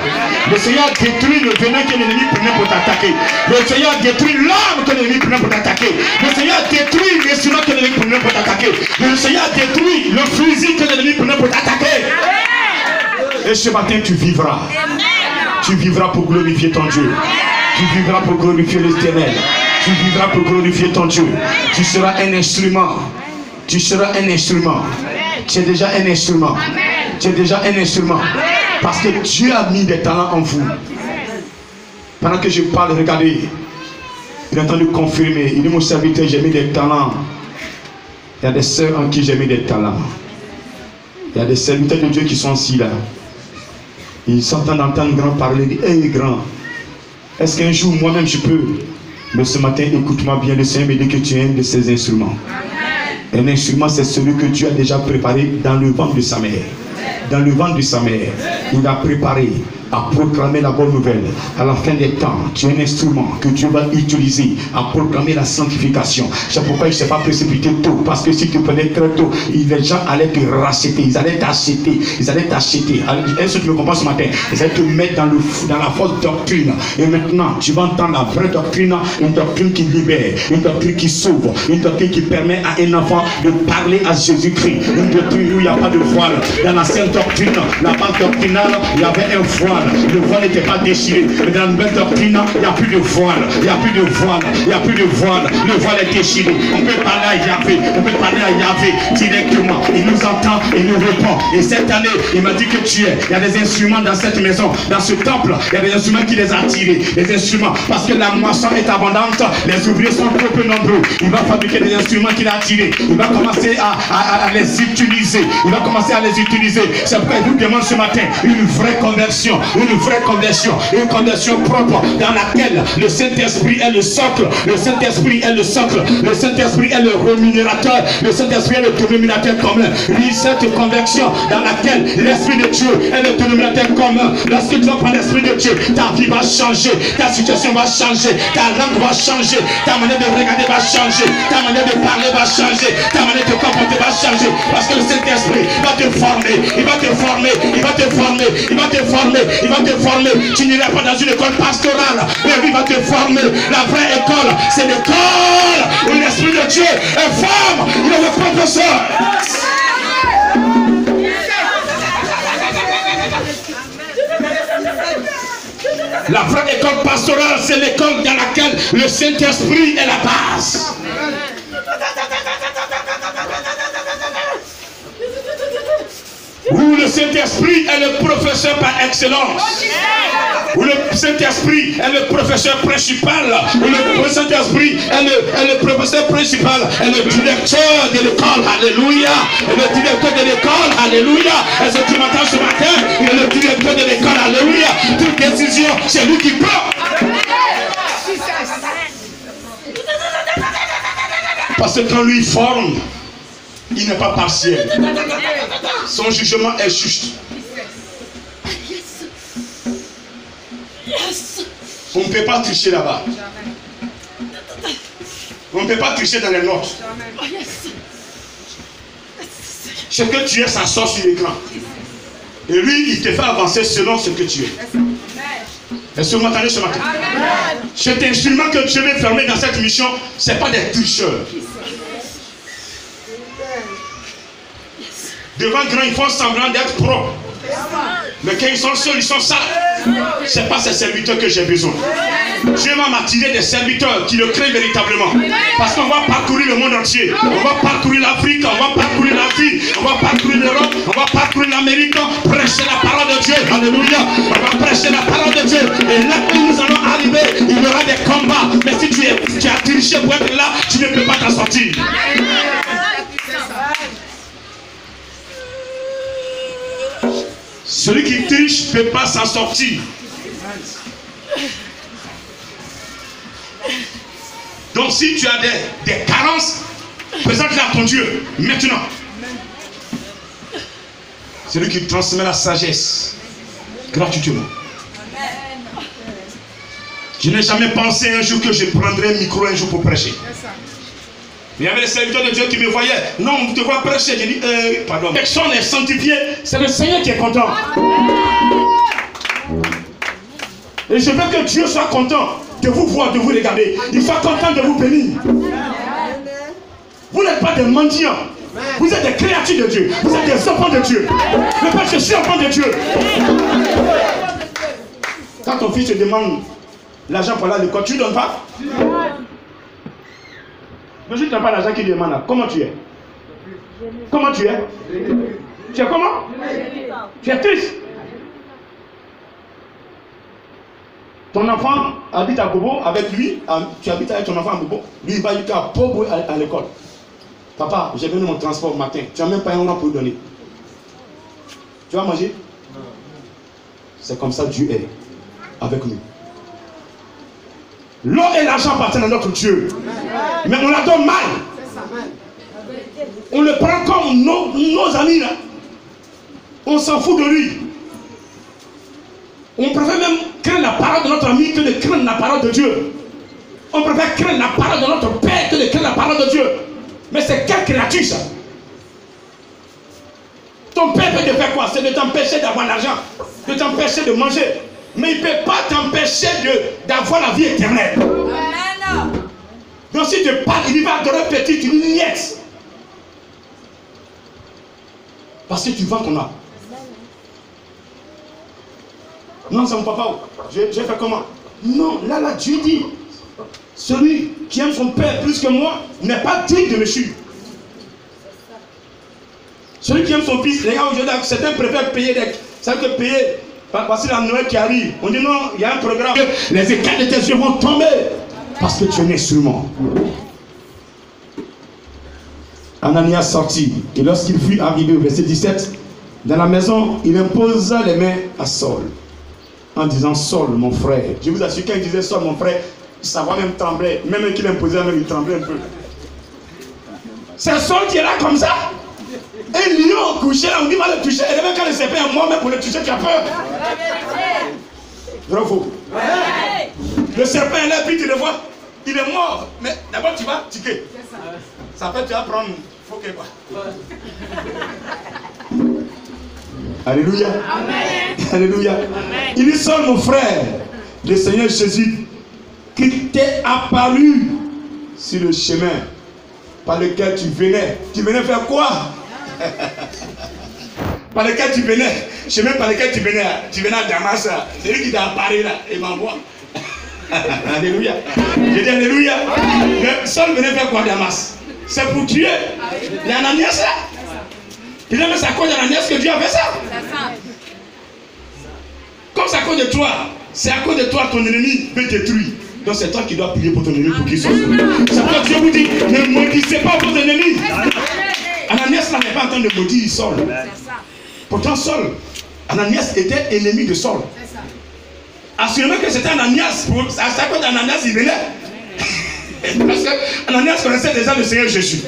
Le Seigneur a détruit le venin que l'ennemi prenait pour t'attaquer. Le Seigneur a détruit l'arme que l'ennemi prenait pour t'attaquer. Le Seigneur a détruit l'instrument que l'ennemi prenait pour t'attaquer. Le Seigneur a détruit le fusil que l'ennemi prenait pour t'attaquer. Et ce matin, tu vivras. Tu vivras pour glorifier ton Dieu. Tu vivras pour glorifier l'Éternel. Tu vivras pour glorifier ton Dieu. Tu seras un instrument. Tu seras un instrument. Tu es déjà un instrument. Tu es déjà un instrument. Parce que Dieu a mis des talents en vous. Pendant que je parle, regardez. Il est en train de confirmer. Il dit, mon serviteur, j'ai mis des talents. Il y a des sœurs en qui j'ai mis des talents. Il y a des serviteurs de Dieu qui sont assis là. Ils s'entendent d'entendre grand parler. Ils disent, hey grand, est-ce qu'un jour moi-même je peux? Mais ce matin, écoute-moi bien, le Seigneur me dit que tu es un de ces instruments. Un instrument, c'est celui que Dieu a déjà préparé dans le ventre de sa mère. Dans le ventre de sa mère, il a préparé à proclamer la bonne nouvelle. À la fin des temps, tu es un instrument que Dieu va utiliser à proclamer la sanctification. C'est pourquoi il ne s'est pas précipité tôt. Parce que si tu prenais très tôt, les gens allaient te racheter. Ils allaient t'acheter. Ils allaient t'acheter. Est-ce que tu me comprends ce matin? Ils allaient te mettre dans la fausse doctrine. Et maintenant, tu vas entendre la vraie doctrine. Une doctrine qui libère. Une doctrine qui sauve. Une doctrine qui permet à un enfant de parler à Jésus-Christ. Une doctrine où il n'y a pas de voile. Dans l'ancienne doctrine, la base doctrinale, il y avait un voile. Le voile n'était pas déchiré. Mais dans la nouvelle doctrine, il n'y a plus de voile. Il n'y a plus de voile. Il n'y a plus de voile. Le voile est déchiré. On peut parler à Yahvé. On peut parler à Yahvé directement. Il nous entend et nous répond. Et cette année, il m'a dit que tu es. Il y a des instruments dans cette maison. Dans ce temple, il y a des instruments qui les a tirés. Des instruments. Parce que la moisson est abondante. Les ouvriers sont trop peu nombreux. Il va fabriquer des instruments qu'il a tirés. Il va commencer à les utiliser. Il va commencer à les utiliser. C'est pourquoi il vous demande ce matin une vraie conversion. Une vraie conversion, une conversion propre dans laquelle le Saint-Esprit est le socle, le Saint-Esprit est le socle, le Saint-Esprit est le rémunérateur, le Saint-Esprit est le dénominateur commun. Oui, cette conversion dans laquelle l'Esprit de Dieu est le dénominateur commun. Lorsque tu vas prendre l'Esprit de Dieu, ta vie va changer, ta situation va changer, ta langue va changer, ta manière de regarder va changer, ta manière de parler va changer, ta manière de comporter va changer, parce que le Saint-Esprit va te former, il va te former, il va te former, il va te former. Il va te former. Tu n'iras pas dans une école pastorale, mais il va te former. La vraie école, c'est l'école où l'Esprit de Dieu est forme. Il est le professeur. La vraie école pastorale, c'est l'école dans laquelle le Saint-Esprit est la base. Où le Saint-Esprit est le professeur par excellence. Ou le Saint-Esprit est le professeur principal. Ou le Saint-Esprit est le professeur principal. Est le directeur de l'école. Alléluia. Est le directeur de l'école. Alléluia. Est-ce que tu m'entends ce matin? Il est le directeur de l'école. Alléluia. Toute décision, c'est lui qui prend. Parce que quand lui forme, il n'est pas partiel. Son jugement est juste. On ne peut pas tricher là-bas. On ne peut pas tricher dans les notes. Ce que tu es, ça sort sur l'écran. Et lui, il te fait avancer selon ce que tu es. Est-ce que vous m'entendez ce matin? Cet instrument que Dieu veut fermer dans cette mission, ce n'est pas des tricheurs. Devant grand, ils font semblant d'être propres. Mais quand ils sont seuls, ils sont sales. Ce n'est pas ces serviteurs que j'ai besoin. Dieu va m'attirer des serviteurs qui le créent véritablement. Parce qu'on va parcourir le monde entier. On va parcourir l'Afrique, on va parcourir l'Asie, on va parcourir l'Europe, on va parcourir l'Amérique, prêcher la parole de Dieu. Alléluia. On va prêcher la parole de Dieu. Et là où nous allons arriver, il y aura des combats. Mais si tu as triché pour être là, tu ne peux pas t'en sortir. Celui qui triche ne peut pas s'en sortir. Donc si tu as des carences, présente-les à ton Dieu maintenant. Celui qui transmet la sagesse gratuitement. Je n'ai jamais pensé un jour que je prendrais un micro un jour pour prêcher. Il y avait des serviteurs de Dieu qui me voyaient. Non, on te voit prêcher. J'ai dit, pardon. Personne n'est sanctifié. C'est le Seigneur qui est content. Et je veux que Dieu soit content de vous voir, de vous regarder. Il soit content de vous bénir. Vous n'êtes pas des mendiants. Vous êtes des créatures de Dieu. Vous êtes des enfants de Dieu. Le Père, je suis enfant de Dieu. Quand ton fils te demande l'argent pour aller à l'école, tu ne donnes pas? Mais je ne donne pas l'argent qu'il demande. Comment tu es? Comment tu es? Tu es comment? Tu es triste. Ton enfant habite à Bobo avec lui. Tu habites avec ton enfant à Bobo. Lui, il va jusqu'à Bobo à l'école. Papa, j'ai donné mon transport au matin. Tu n'as même pas un euro pour lui donner. Tu vas manger? C'est comme ça Dieu est avec nous. L'or et l'argent appartiennent à notre Dieu. Mais on la donne mal. On le prend comme nos amis là. On s'en fout de lui. On préfère même craindre la parole de notre ami que de craindre la parole de Dieu. On préfère craindre la parole de notre Père que de craindre la parole de Dieu. Mais c'est quelle créature ça? Ton Père peut te faire quoi? C'est de t'empêcher d'avoir l'argent, de t'empêcher de manger. Mais il ne peut pas t'empêcher d'avoir la vie éternelle. Donc si tu parles, il va adorer petite niette. Parce que tu vends ton âme. Non, c'est mon papa. J'ai fait comment? Non, là, Dieu dit, celui qui aime son père plus que moi n'est pas digne de me suivre. Celui qui aime son fils, les gars, aujourd'hui, certains préfèrent payer des... C'est que payer... Voici la Noël qui arrive. On dit non, il y a un programme. Les écailles de tes yeux vont tomber. Parce que tu es un instrument. Ananias sortit. Et lorsqu'il fut arrivé au verset 17, dans la maison, il imposa les mains à Saul. En disant, Saul, mon frère. Je vous assure, quand il disait Saul, mon frère, sa voix même tremblait. Même qu'il imposait la main, il tremblait un peu. C'est Saul qui est là comme ça. Un lion couché là, on dit va le toucher. Et même quand le serpent est mort, même pour le toucher, tu as peur. Vrai ou faux? Le serpent est là, puis tu le vois. Il est mort. Mais d'abord, tu vas tiquer. Ça fait, tu vas prendre. Faut que quoi. Alléluia. Amen. Alléluia. Amen. Il dit seul, mon frère, le Seigneur Jésus, qui t'est apparu sur le chemin par lequel tu venais. Tu venais faire quoi? Par lequel tu venais, chemin par lequel tu venais à Damas, c'est lui qui t'a apparu là, et m'envoie. Alléluia. Je dis alléluia. Mais Saul venait faire quoi à Damas? C'est pour tuer. Il y a Ananias là. Il a même c'est à cause d'Ananias que Dieu a fait ça. Comme c'est à cause de toi, c'est à cause de toi ton ennemi peut détruire. Donc c'est toi qui dois prier pour ton ennemi pour qu'il soit sauvé. C'est pourquoi Dieu vous dit, ne maudissez pas vos ennemis. Ananias n'avait pas en train de maudire Saul. Pourtant Saul, Ananias était ennemi de Saul. Assurément que c'était Ananias, c'est à cause d'Ananias il venait. Parce que Ananias connaissait déjà le Seigneur Jésus.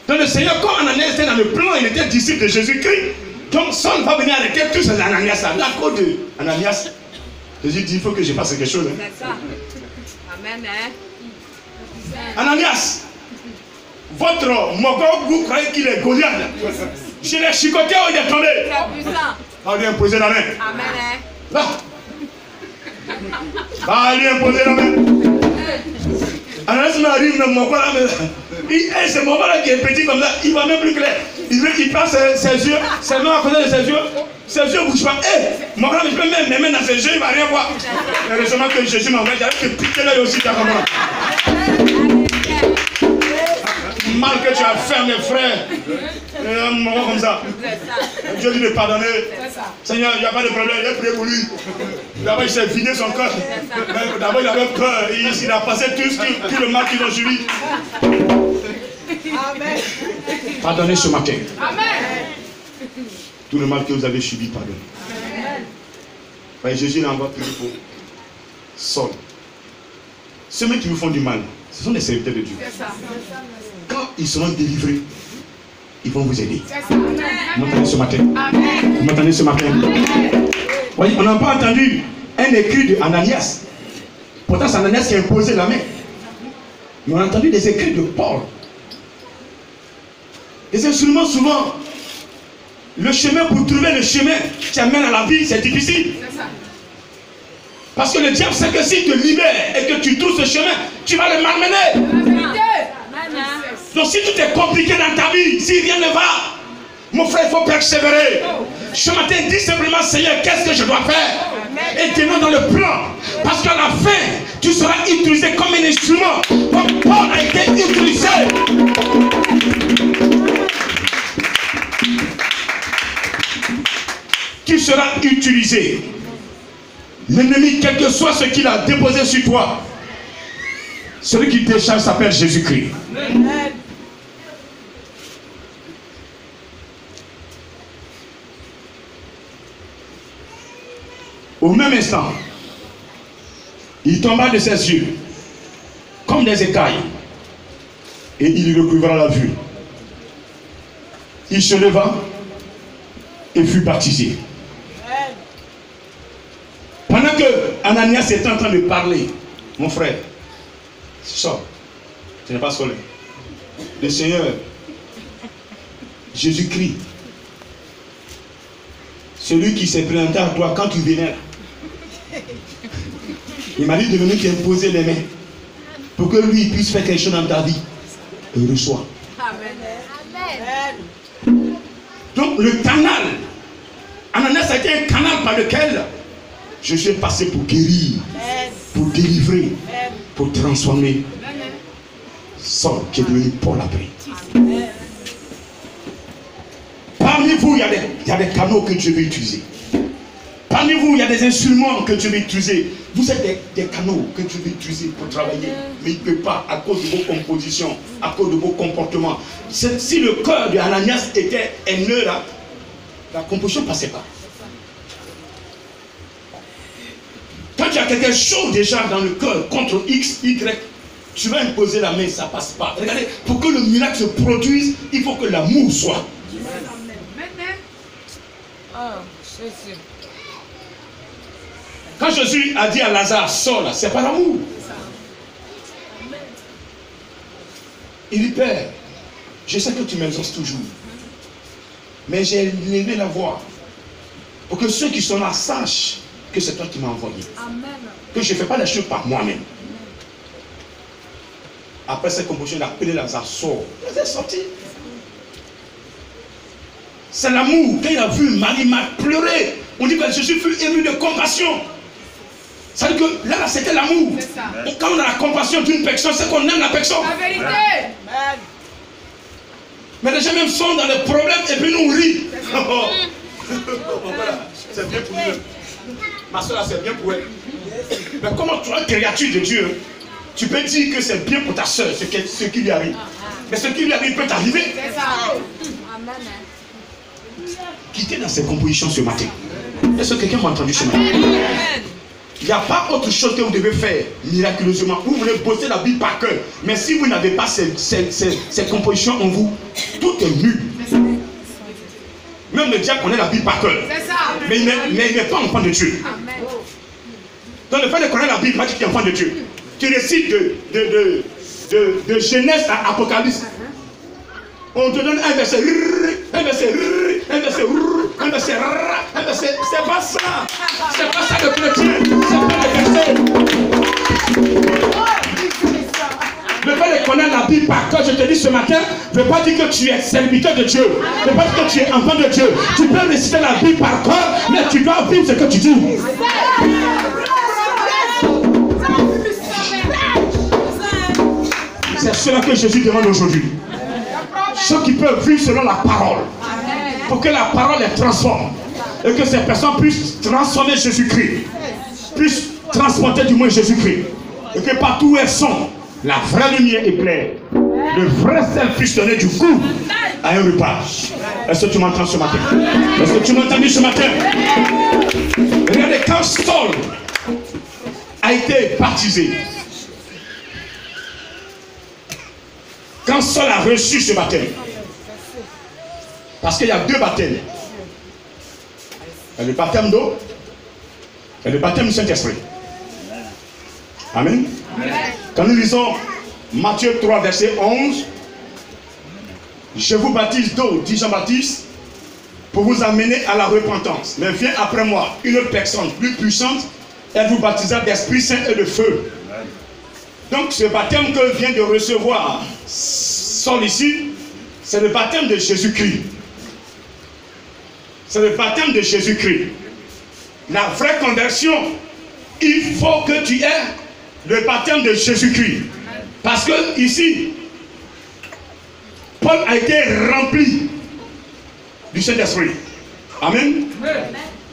Donc le Seigneur, quand Ananias était dans le plan, il était disciple de Jésus-Christ. Donc Saul va venir arrêter tous ces Ananias-là. À cause de Ananias, Jésus dit, il faut que je fasse quelque chose. Amen. Ananias, votre mogol, vous croyez qu'il est Goliath. Je l'ai chicoté où il est tombé. On va lui imposer la main. Amen. Là. Va lui imposer la main. Ananias m'arrive, mais mon là, ce moment-là qui est petit comme ça, il va même plus clair. Il veut qu'il passe ses yeux, ses mains à côté de ses yeux ne bougent pas. Mon gars, je peux même mes mains dans ses yeux, il ne va rien voir. Heureusement que Jésus m'a envoyé, j'avais que piquer l'œil aussi, ta maman. Mal que tu as fait, mes frères. Un moment comme ça. Dieu lui de pardonner. Seigneur, il n'y a pas de problème, il a prié pour lui. D'abord, il s'est vidé son cœur. D'abord, il avait peur. Il a passé tout le mal qu'il a subi. Amen. Pardonnez ce matin. Amen. Tout le mal que vous avez subi, pardonnez. Amen. Jésus l'a envoyé pour Saul. Ceux qui vous font du mal, ce sont des serviteurs de Dieu. Quand ils seront délivrés, ils vont vous aider. Vous m'entendez ce matin? Vous m'entendez ce matin? Voyez, on n'a pas entendu un écrit de Ananias. Pourtant, c'est Ananias qui a imposé la main. Mais on a entendu des écrits de Paul. Les instruments, souvent, le chemin pour trouver le chemin qui amène à la vie, c'est difficile. Parce que le diable sait que s'il te libère et que tu trouves ce chemin, tu vas le malmener. Donc si tout est compliqué dans ta vie, si rien ne va, mon frère, il faut persévérer. Ce matin, dis simplement, Seigneur, qu'est-ce que je dois faire? Et tenons dans le plan. Parce qu'à la fin, tu seras utilisé comme un instrument. Comme Paul a été utilisé. Tu seras utilisé. L'ennemi, quel que soit ce qu'il a déposé sur toi, celui qui décharge s'appelle Jésus-Christ. Au même instant, il tomba de ses yeux comme des écailles et il recouvra la vue. Il se leva et fut baptisé. Pendant que Ananias était en train de parler, mon frère, sors, tu n'es pas seul. Le Seigneur, Jésus-Christ, celui qui s'est présenté à toi quand tu venais là, il m'a dit de venir t'imposer les mains pour que lui puisse faire quelque chose dans ta vie. Et reçoit. Amen. Donc le canal, Ananias a été un canal par lequel je suis passé pour guérir, pour délivrer, pour transformer. Saul qui est devenu Paul après. Parmi vous, il y a des canaux que Dieu veut utiliser. Parmi vous, il y a des instruments que Dieu veut utiliser. Vous êtes des canaux que Dieu veut utiliser pour travailler. Mais il ne peut pas à cause de vos compositions, à cause de vos comportements. Si le cœur de Ananias était haineux, la composition ne passait pas. Quand il y a quelque chose déjà dans le cœur contre X, Y, tu vas imposer la main, ça ne passe pas. Regardez, pour que le miracle se produise, il faut que l'amour soit. Quand Jésus a dit à Lazare, sors là, c'est pas l'amour. Il dit, Père, je sais que tu m'exauces toujours. Mais j'ai élevé la voix pour que ceux qui sont là sachent que c'est toi qui m'as envoyé. Amen. Que je ne fais pas les choses par moi-même. Après cette composition, il a appelé Lazare, sort. Il est sorti. C'est l'amour. Quand il a vu Marie-Marthe pleurer, on dit que Jésus fut ému de compassion. Ça veut dire que là, c'était l'amour. Quand on a la compassion d'une personne, c'est qu'on aime la personne. La vérité. Mais les gens même sont dans les problèmes et puis nous rient. Voilà, c'est bien pour eux. Ma soeur, c'est bien pour elle. Mais comment tu es une créature de Dieu, tu peux dire que c'est bien pour ta soeur, ce qui lui arrive. Mais ce qui lui arrive peut t'arriver. C'est ça. Amen. Quittez dans ces compositions ce matin. Est-ce que quelqu'un m'a entendu ce matin? Il n'y a pas autre chose que vous devez faire miraculeusement. Vous voulez bosser la Bible par cœur. Mais si vous n'avez pas ces compositions en vous, tout est nul. Même le diable connaît la Bible par cœur. Mais il n'est pas enfant de Dieu. Amen. Donc le fait de connaître la Bible, va dire qu'il est enfant de Dieu. Tu récites de Genèse à Apocalypse. On te donne un verset, un verset, un verset, un verset, un verset. C'est pas ça. C'est pas ça le chrétien. C'est pas le verset. Le fait de connaître la Bible par cœur, je te dis ce matin, ne veut pas dire que tu es serviteur de Dieu. Ne veut pas dire que tu es enfant de Dieu. Tu peux réciter la Bible par cœur, mais tu dois vivre ce que tu dis. C'est cela que Jésus demande aujourd'hui. Ceux qui peuvent vivre selon la parole. Pour que la parole les transforme. Et que ces personnes puissent transformer Jésus-Christ. Puissent transporter du moins Jésus-Christ. Et que partout où elles sont, la vraie lumière éclaire. Le vrai sel puisse donner du goût à un repas. Est-ce que tu m'entends ce matin? Est-ce que tu m'as entendu ce matin? Regardez, quand Saul a été baptisé, quand Saul a reçu ce baptême, parce qu'il y a deux baptêmes. Il y a le baptême d'eau et le baptême du Saint-Esprit. Amen. Quand nous lisons Matthieu 3, verset 11, je vous baptise d'eau, dit Jean-Baptiste, pour vous amener à la repentance. Mais vient après moi une autre personne plus puissante, elle vous baptisera d'Esprit Saint et de feu. Donc ce baptême que vient de recevoir Saul ici, c'est le baptême de Jésus-Christ. C'est le baptême de Jésus-Christ. La vraie conversion, il faut que tu aies le baptême de Jésus-Christ. Parce que ici, Paul a été rempli du Saint-Esprit. Amen.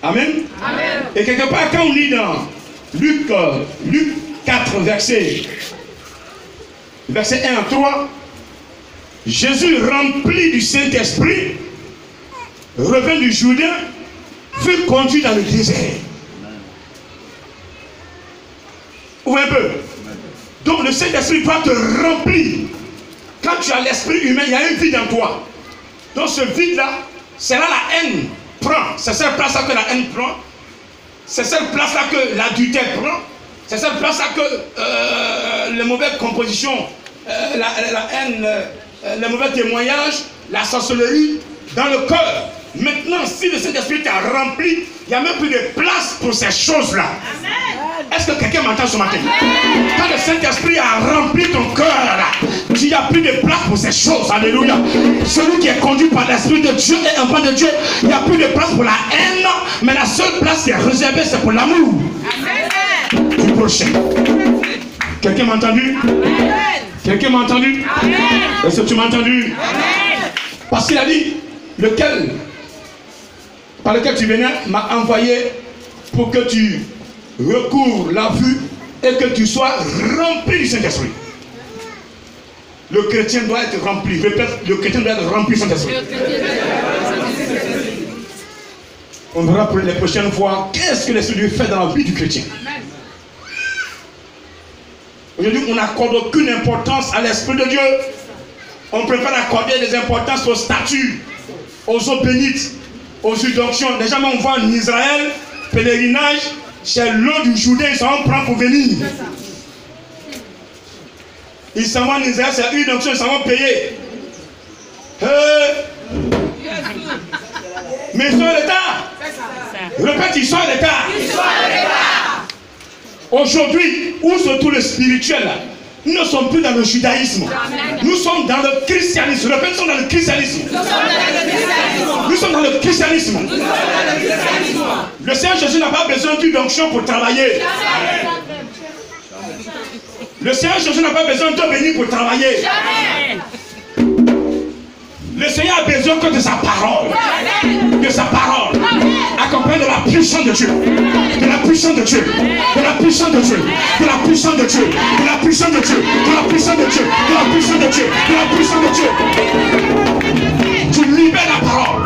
Amen. Amen. Et quelque part, quand on lit dans Luc 4, verset 1 à 3, Jésus rempli du Saint-Esprit, revint du Jourdain, fut conduit dans le désert. Ou un peu. Donc le Saint-Esprit va te remplir. Quand tu as l'esprit humain, il y a un vide en toi. Donc ce vide-là, c'est là la haine prend. C'est cette place-là que la haine prend. C'est cette place-là que l'adultère prend. C'est cette place-là que les mauvaises compositions, la haine, les mauvais témoignages, la sorcellerie dans le cœur. Maintenant, si le Saint-Esprit t'a rempli, il n'y a même plus de place pour ces choses-là. Est-ce que quelqu'un m'entend ce matin? Quand le Saint-Esprit a rempli ton cœur, il n'y a plus de place pour ces choses. Alléluia. Celui qui est conduit par l'Esprit de Dieu et enfant de Dieu, il n'y a plus de place pour la haine, mais la seule place qui est réservée, c'est pour l'amour du prochain. Quelqu'un m'a entendu? Quelqu'un m'a entendu? Est-ce que tu m'as entendu? Parce qu'il a dit, par lequel tu venais m'a envoyé pour que tu recouvres la vue et que tu sois rempli du Saint-Esprit. Le chrétien doit être rempli. Répète, le chrétien doit être rempli du Saint-Esprit. On verra pour les prochaines fois qu'est-ce que l'Esprit fait dans la vie du chrétien. Aujourd'hui, on n'accorde aucune importance à l'Esprit de Dieu. On préfère accorder des importances aux statues, aux eaux bénites, aux udonctions. Déjà, on voit en Israël, pèlerinage, c'est l'eau du Jourdain, ils s'en prend pour venir. Ils s'en vont en Israël, c'est une onction, ils s'en vont payer. Mais ils sont en retard. Répète, ils sont en retard. Aujourd'hui, où se trouve le spirituel là? Nous ne sommes plus dans le judaïsme. Nous sommes dans le christianisme. Répète, nous sommes dans le christianisme. Nous sommes dans le christianisme. Le Seigneur Jésus n'a pas besoin d'une onction pour travailler. Le Seigneur Jésus n'a pas besoin de venir pour travailler. Le Seigneur a besoin que de sa parole. De sa parole. Accompagné de la puissance de Dieu. De la puissance de Dieu. De la puissance de Dieu. De la puissance de Dieu. De la puissance de Dieu. De la puissance de Dieu. De la puissance de Dieu. De la puissance de Dieu. Tu libères la parole.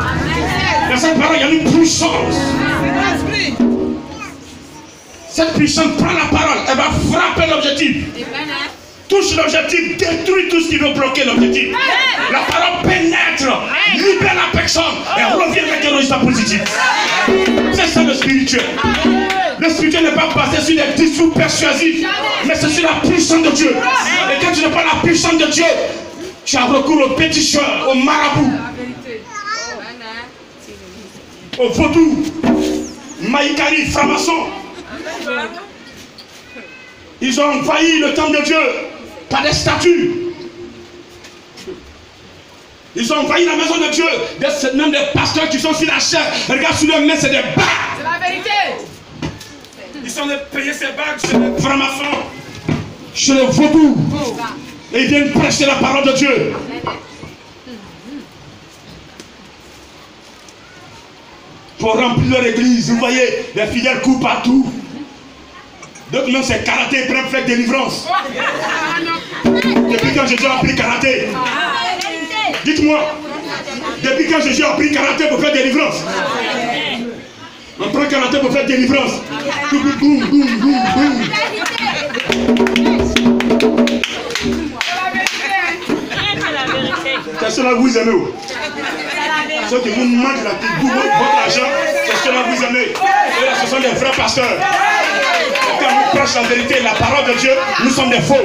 Dans cette parole, il y a une puissance. Cette puissance prend la parole. Elle va frapper l'objectif. Touche l'objectif, détruit tout ce qui veut bloquer l'objectif. La parole pénètre, libère la personne et revient avec un résultat positif. C'est ça le spirituel. Le spirituel n'est pas basé sur des discours persuasifs, mais c'est sur la puissance de Dieu. Et quand tu n'as pas la puissance de Dieu, tu as recours aux péticheurs, aux marabouts, aux vaudous, maïkari, francs-maçons. Ils ont envahi le temple de Dieu par des statues. Ils ont envahi la maison de Dieu. Même des pasteurs qui sont sur la chair. Regarde sur leurs mains, c'est des bagues. C'est la vérité. Ils sont payés ces bagues chez les francs-maçons, chez les vaudous. Et ils viennent prêcher la parole de Dieu. Pour remplir leur église, vous voyez, les fidèles courent partout. D'autres même c'est karaté, ils prennent faire délivrance. Depuis quand Jésus a appris karaté? Dites-moi. Depuis quand Jésus a appris karaté pour faire délivrance? On prend karaté pour faire délivrance. Boum, boum, boum, boum, boum. C'est cela que vous aimez. Ceux qui vous mangent votre argent, c'est cela que vous aimez. Et là, ce sont des vrais pasteurs. Quand nous prêchons la vérité, la parole de Dieu, nous sommes des faux.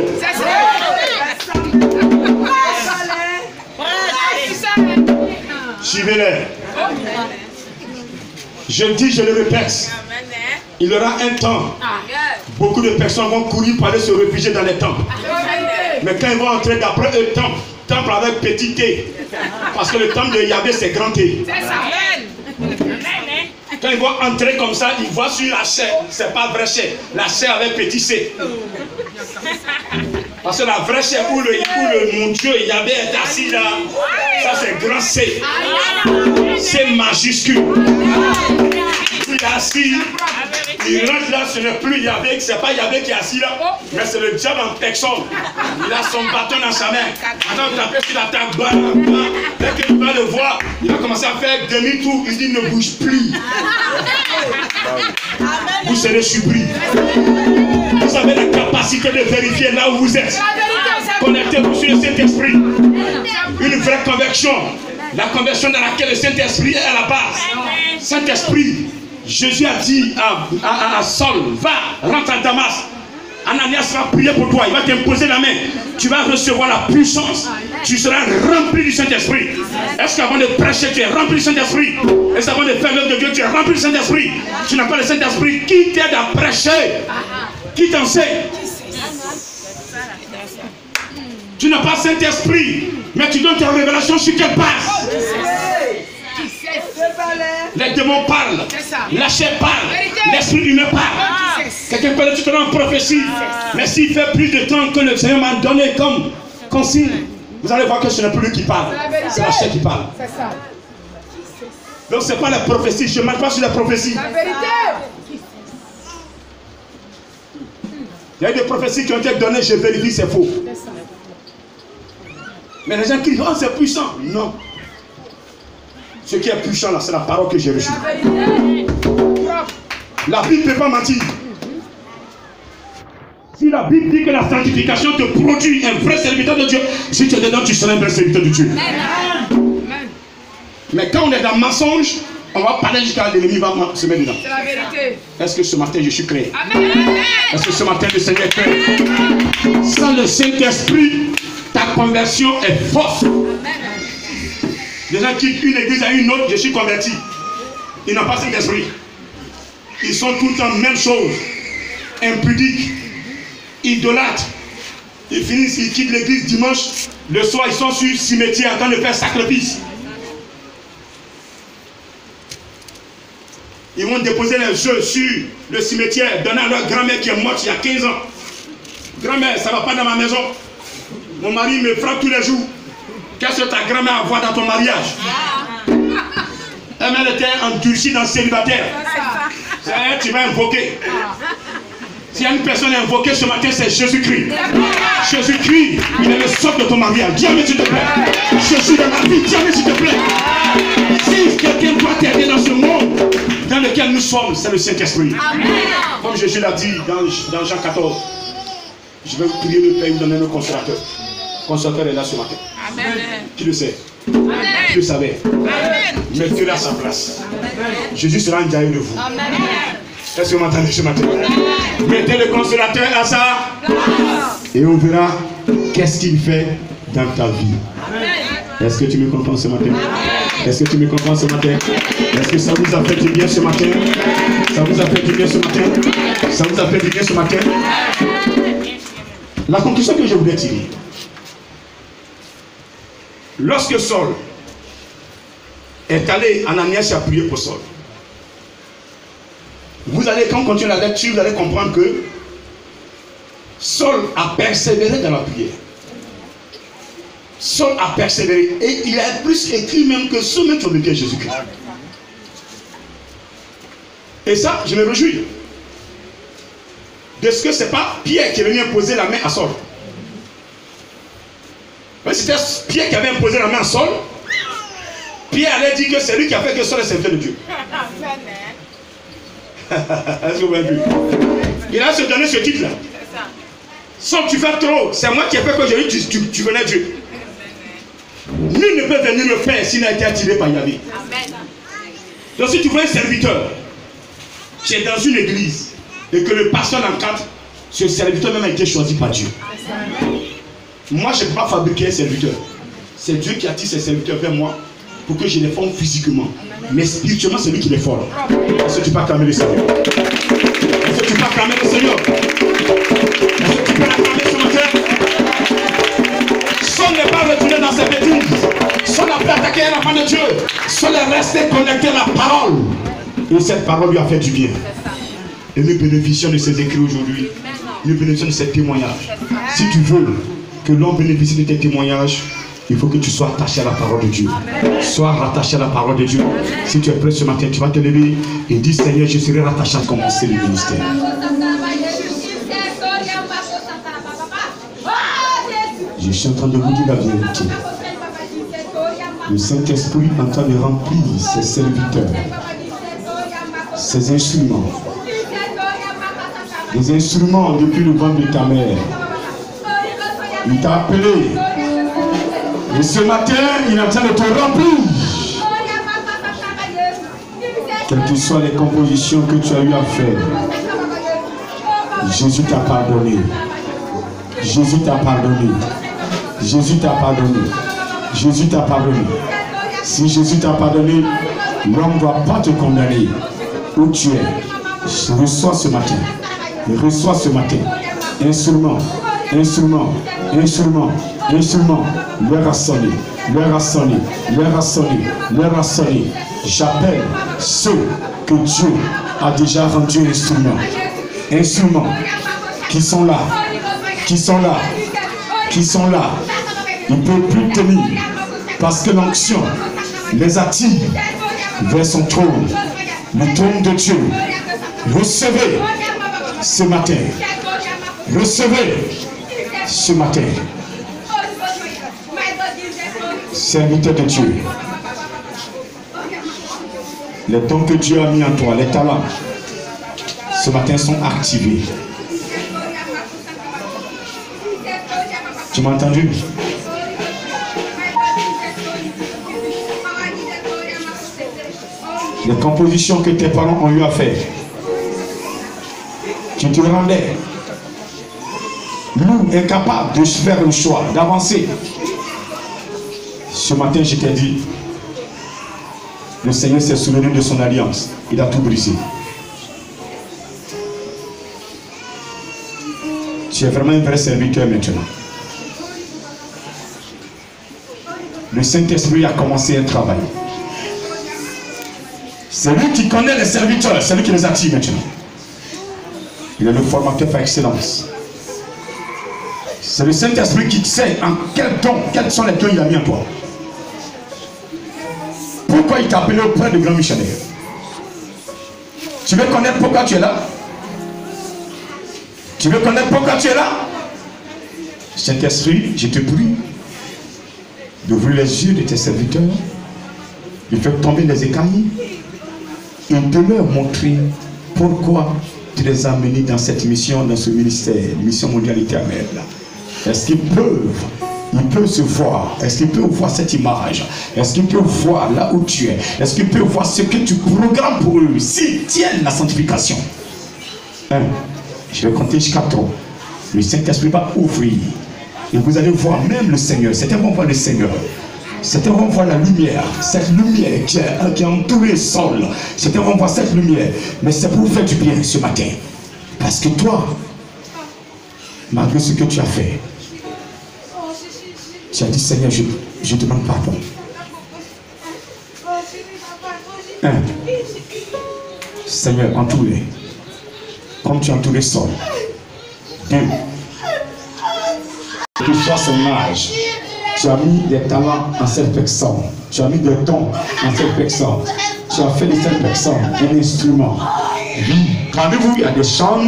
Suivez-les. Je le dis, je le répète. Il y aura un temps. Beaucoup de personnes vont courir pour aller se réfugier dans les temples. Mais quand ils vont entrer d'après eux, temple avec petit T. Parce que le temple de Yahvé, c'est grand T. Quand ils vont entrer comme ça, ils voient sur la chair. C'est pas vraie chair. La chair avec petit C. Parce que la vraie chair où mon Dieu Yahvé est assis là, ça c'est grand C. C'est majuscule. Il est assis. Il rentre là, ce n'est plus Yahvé, c'est pas Yahvé qui est assis là, mais c'est le diable en personne. Il a son bâton dans sa main. Attends, il appelle sur la table. Dès qu'il va le voir, il va commencer à faire demi-tour. Il dit ne bouge plus. Vous serez surpris. Vous avez la capacité de vérifier là où vous êtes. Connectez-vous sur le Saint-Esprit. Une vraie conversion. La conversion dans laquelle le Saint-Esprit est à la base. Saint-Esprit. Jésus a dit à Saul, va, rentre à Damas. Ananias va prier pour toi, il va t'imposer la main. Tu vas recevoir la puissance. Tu seras rempli du Saint-Esprit. Est-ce qu'avant de prêcher, tu es rempli du Saint-Esprit? Est-ce qu'avant de faire l'œuvre de Dieu, tu es rempli du Saint-Esprit? Tu n'as pas le Saint-Esprit qui t'aide à prêcher, qui t'enseigne. Tu n'as pas le Saint-Esprit, mais tu donnes tes révélations sur quelle base? Les démons parlent, la chair parle, l'esprit humain parle. Quelqu'un peut dire tu en prophétie, mais s'il fait plus de temps que le Seigneur m'a donné comme consigne, vous allez voir que ce n'est plus lui qui parle, c'est la chair qui parle. Donc ce n'est pas la prophétie, je ne marche pas sur la prophétie. Il y a des prophéties qui ont été données, je vérifie, c'est faux. Mais les gens qui disent, oh c'est puissant, non. Ce qui est puissant là, c'est la parole que j'ai reçue. La Bible ne peut pas mentir. Si la Bible dit que la sanctification te produit un vrai serviteur de Dieu, si tu es dedans, tu seras un vrai serviteur de Dieu. Mais quand on est dans le mensonge, on va parler jusqu'à l'ennemi va se mettre dedans. C'est la vérité. Est-ce que ce matin je suis créé? Amen. Est-ce que ce matin le Seigneur est créé? Sans le Saint-Esprit, ta conversion est fausse. Les gens quittent une église à une autre, je suis converti. Ils n'ont pas cet esprit. Ils sont tout le temps même chose. Impudiques, idolâtres. Ils finissent, ils quittent l'église dimanche. Le soir, ils sont sur le cimetière en train de faire sacrifice. Ils vont déposer les œufs sur le cimetière, donner à leur grand-mère qui est morte il y a 15 ans. Grand-mère, ça ne va pas dans ma maison. Mon mari me frappe tous les jours. Qu'est-ce que ta grand-mère a voir dans ton mariage? Elle était endurcie dans le célibataire. C'est elle que tu vas invoquer. S'il y a une personne à invoquer ce matin, c'est Jésus-Christ. Jésus-Christ, il est le socle de ton mariage. Dis Amen s'il te plaît. Jésus dans la vie, dis Amen s'il te plaît. Si quelqu'un doit t'aider dans ce monde dans lequel nous sommes, c'est le Saint-Esprit. Comme Jésus l'a dit dans Jean 14, je vais prier le Père et vous donner le consolateur. Le consolateur est là ce matin. Amen. Qui le sait? Qui le savait? Mettez-le à sa place. Jésus sera en derrière de vous. Est-ce que vous m'entendez ce matin? Mettez le consolateur à sa place. Et on verra qu'est-ce qu'il fait dans ta vie. Est-ce que tu me comprends ce matin? Est-ce que tu me comprends ce matin? Est-ce que ça vous a fait du bien ce matin? Ça vous a fait du bien ce matin? Ça vous a fait du bien ce matin? La conclusion que je voulais tirer. Lorsque Saul est allé, Ananias a prié pour Saul. Vous allez, quand on continue la lecture, vous allez comprendre que Saul a persévéré dans la prière. Saul a persévéré et il a plus écrit même que ceux même qui ont vécu Jésus-Christ. Et ça, je me réjouis. De ce que ce n'est pas Pierre qui est venu imposer la main à Saul. C'était Pierre qui avait imposé la main à Saul. Pierre allait dire que c'est lui qui a fait que Saul est serviteur de Dieu. Est-ce que vous avez vu? Il a se donné ce titre-là. Saul, tu fais trop. C'est moi qui ai fait que tu connais Dieu. Nul ne peut venir le faire s'il n'a été attiré par Yahvé. Donc si tu vois un serviteur, tu es dans une église et que le pasteur l'encadre, ce serviteur même a été choisi par Dieu. Moi, je ne peux pas fabriquer un serviteur. C'est Dieu qui attire ses serviteurs vers moi pour que je les forme physiquement. Mais spirituellement, c'est lui qui les forme. Est-ce que tu peux acclamer le Seigneur? Est-ce que tu peux acclamer le Seigneur? Est-ce que tu peux acclamer ce matin? Saul n'est pas retourné dans ses bêtises. Saul a pu attaquer un enfant de Dieu. Saul est resté connecté à la parole. Et cette parole lui a fait du bien. Et nous bénéficions de ces écrits aujourd'hui. Nous bénéficions de ces témoignages. Si tu veux que l'on bénéficie de tes témoignages, il faut que tu sois attaché à la parole de Dieu. Sois rattaché à la parole de Dieu. Si tu es prêt ce matin, tu vas te lever et dire Seigneur, je serai rattaché à commencer le ministère. Je suis en train de vous dire la vérité. Le Saint-Esprit est en train de remplir ses serviteurs, ses instruments. Des instruments depuis le ventre de ta mère. Il t'a appelé. Et ce matin, il est en train de te remplir. Quelles que soient les compositions que tu as eu à faire, Jésus t'a pardonné. Jésus t'a pardonné. Jésus t'a pardonné. Jésus t'a pardonné. Si Jésus t'a pardonné, l'homme ne doit pas te condamner. Où tu es, reçois ce matin. Reçois ce matin. Instrument, instrument, instrument, instrument. L'heure a sonné, l'heure a sonné, l'heure a sonné, l'heure a sonné. J'appelle ceux que Dieu a déjà rendus instruments. Instruments qui sont là, qui sont là, qui sont là. Ils ne peuvent plus tenir parce que l'onction les attire vers son trône, le trône de Dieu. Recevez ce matin. Recevez ce matin. Serviteur de Dieu. Les dons que Dieu a mis en toi, les talents, ce matin sont activés. Tu m'as entendu? Les compositions que tes parents ont eu à faire, tu te rendais nous incapables de faire le choix, d'avancer. Ce matin, je t'ai dit, le Seigneur s'est souvenu de son alliance. Il a tout brisé. Tu es vraiment un vrai serviteur maintenant. Le Saint-Esprit a commencé un travail. C'est lui qui connaît les serviteurs, c'est lui qui les attire maintenant. Il est le formateur par excellence. C'est le Saint-Esprit qui sait en quel don, quels sont les dons il a mis en toi. Pourquoi il t'a appelé auprès de grands missionnaires? Tu veux connaître pourquoi tu es là? Tu veux connaître pourquoi tu es là? Saint-Esprit, je te prie d'ouvrir les yeux de tes serviteurs, de faire tomber les écailles et de leur montrer pourquoi tu les as menés dans cette mission, dans ce ministère, mission mondiale éternelle. Est-ce qu'ils peuvent se voir? Est-ce qu'ils peuvent voir cette image? Est-ce qu'ils peuvent voir là où tu es? Est-ce qu'ils peuvent voir ce que tu programmes pour eux? S'ils tiennent la sanctification. Je vais compter jusqu'à 3. Le Saint-Esprit va ouvrir. Et vous allez voir même le Seigneur. Certains vont voir le Seigneur. Certains vont voir la lumière. Cette lumière qui a entouré Saul. Certains vont voir cette lumière. Mais c'est pour vous faire du bien ce matin. Parce que toi, malgré ce que tu as fait, tu as dit, Seigneur, je demande pardon. Seigneur, entoure-les. Comme tu as entouré Saul. 2. Que soit son âge, tu as mis des talents en cette personne. Tu as mis des dons en cette personne. Tu as fait de cette personne un instrument. Parmi vous, il y a des chants.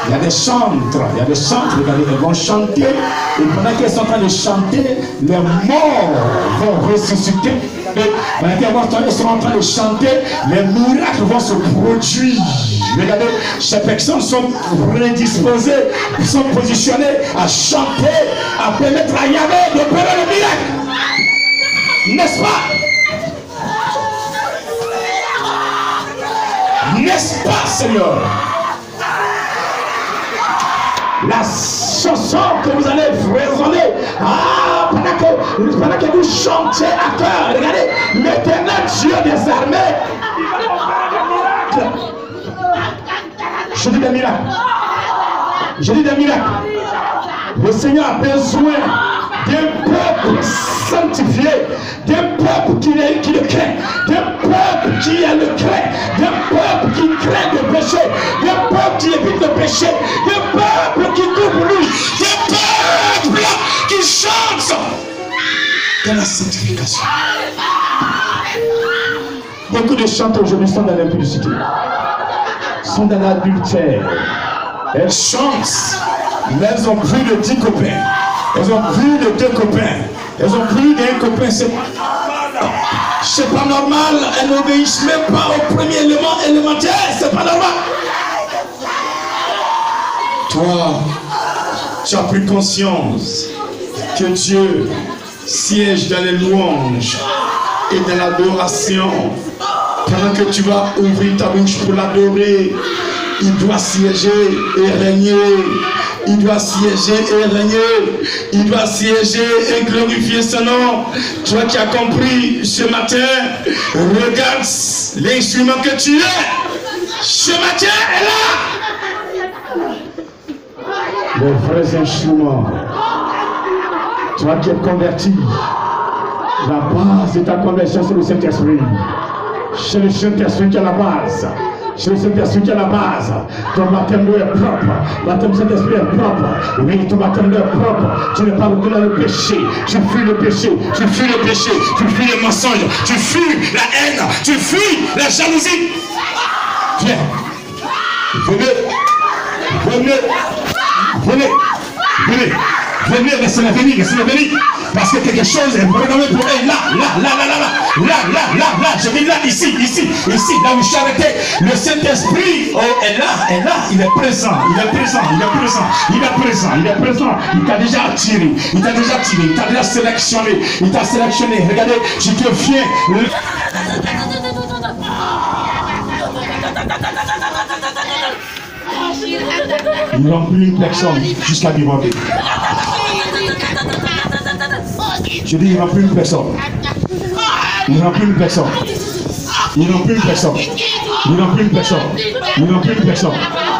Il y a des chantres, regardez, ils vont chanter, et pendant qu'ils sont en train de chanter, les morts vont ressusciter, et pendant qu'ils sont en train de chanter, les miracles vont se produire. Regardez, ces personnes sont prédisposées, sont positionnées à chanter, à permettre à Yahvé d'opérer le miracle. N'est-ce pas? N'est-ce pas, Seigneur? La chanson que vous allez résonner, pendant que vous chantez à cœur, regardez, l'Éternel Dieu des armées. Je dis des miracles. Je dis des miracles. Le Seigneur a besoin d'un peuple sanctifié, d'un peuple qui le craint, d'un peuple qui a le craint, d'un peuple qui craint le péché, d'un peuple qui évite le péché, d'un peuple qui court pour lui, d'un peuple qui chante dans la sanctification. Beaucoup de chanteurs aujourd'hui sont dans l'impudicité, sont dans l'adultère. Elles chantent, mais elles ont plus de 10 copains. Elles ont plus de 2 copains. Elles ont plus d'un copain. C'est pas normal. Elles n'obéissent même pas au premier élément élémentaire. C'est pas normal. Toi, tu as pris conscience que Dieu siège dans les louanges et dans l'adoration. Pendant que tu vas ouvrir ta bouche pour l'adorer, il doit siéger et régner. Il doit siéger et régner. Il doit siéger et glorifier son nom. Toi qui as compris ce matin, regarde l'instrument que tu es. Ce matin est là. Les vrais instruments. Toi qui es converti. La base de ta conversion, c'est le Saint-Esprit. C'est le Saint-Esprit qui est la base. C'est le Saint-Esprit qui est la base. Ton baptême est propre. Le baptême du Saint-Esprit est propre. Oui, ton baptême est propre. Tu n'es pas dans le péché. Tu fuis le péché. Tu fuis le péché. Tu fuis le mensonge. Tu fuis la haine. Tu fuis la jalousie. Viens. Venez. Venez. Venez. Venez. Venez, laissez-les venir, laissez-les venir. Parce que quelque chose est programmé pour eux. Là, je dis là, ici, là où je suis arrêté. Le Saint-Esprit est là, il est présent, il t'a déjà attiré, il t'a déjà sélectionné, Regardez, je te viens. Il remplit une personne jusqu'à déborder. Je dis, il remplit une personne. Il remplit une personne. Il remplit une personne. Il remplit une personne. Il remplit une personne.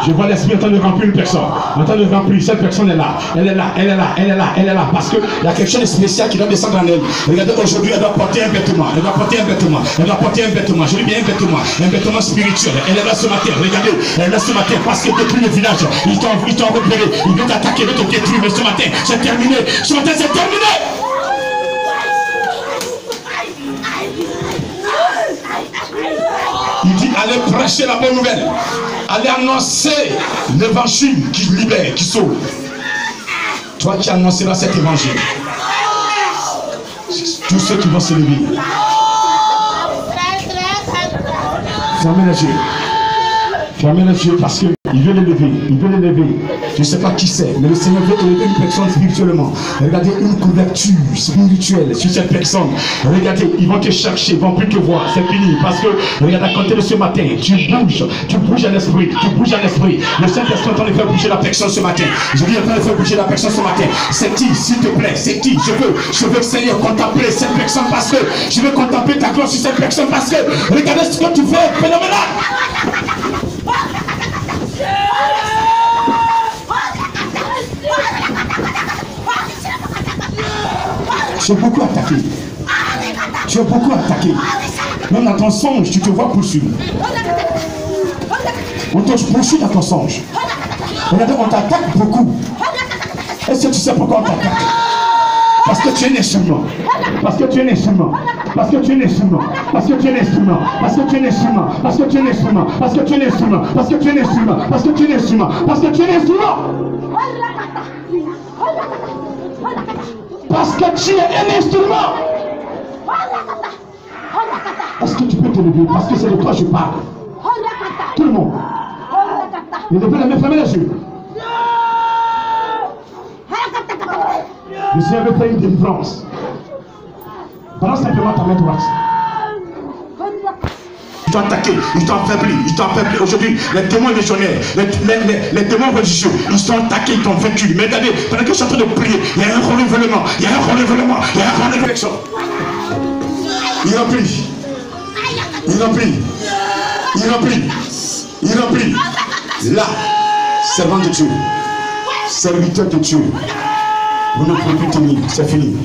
Je vois l'esprit en train de remplir une personne. En train de remplir. Cette personne est là. Elle est là. Elle est là. Elle est là. Elle est là. Parce qu'il y a quelque chose de spécial qui doit descendre en elle. Regardez, aujourd'hui, elle doit porter un vêtement. Elle doit porter un vêtement. Elle doit porter un vêtement. Je dis bien un vêtement. Un vêtement spirituel. Elle est là ce matin. Regardez. Elle est là ce matin. Parce que depuis le village, ils t'ont repéré. Ils veulent t'attaquer. Ils veulent te détruire. Mais ce matin, c'est terminé. Ce matin, c'est terminé. Il dit allez prêcher la bonne nouvelle. Allez annoncer l'évangile qui libère, qui sauve. Toi qui annonceras cet évangile. Tous ceux qui vont se lever. Fermez les yeux. Fermez les yeux parce qu'il veut les lever. Il veut les lever. Je ne sais pas qui c'est, mais le Seigneur veut élever une personne spirituellement. Regardez une couverture spirituelle sur cette personne. Regardez, ils vont te chercher, ils ne vont plus te voir. C'est fini. Parce que, regarde, à compter de ce matin, tu bouges à l'esprit, tu bouges à l'esprit. Le Saint-Esprit est en train de faire bouger la personne ce matin. Je dis en train de faire bouger la personne ce matin. C'est qui, s'il te plaît, c'est qui? Je veux, Seigneur, contempler cette personne parce que je veux contempler ta gloire sur cette personne parce que, regardez ce que tu fais, phénoménal. Tu es beaucoup attaqué. Tu es beaucoup attaqué. Même dans ton songe, tu te vois poursuivre. On te poursuit dans ton songe. Regardez, on t'attaque beaucoup. Est-ce que tu sais pourquoi on t'attaque? Parce que tu es un instrument. Parce que tu es un instrument. Parce que tu es un instrument. Parce que tu es un instrument. Parce que tu es un instrument. Parce que tu es un instrument. Parce que tu es un instrument. Parce que tu es un instrument. Parce que tu es un instrument. Parce que tu es un instrument. Parce que tu es un instrument. Est-ce que tu peux te lever? Parce que c'est de toi que je parle. Tout le monde. Et levez la main, fermez les yeux. Le Seigneur veut faire une délivrance. Balance simplement ta main droite. Ils t'ont attaqué, ils t'ont affaibli, Aujourd'hui, les démons légionnaires, les démons religieux, ils sont attaqués, ils t'ont vaincu. Mais regardez, pendant que je suis en train de prier, il y a un renouvellement, il y a un renouvellement, il y a un renouvellement. Il remplit, il remplit, il remplit, il remplit. Là, servant de Dieu, serviteur de Dieu, vous ne pouvez plus tenir, c'est fini.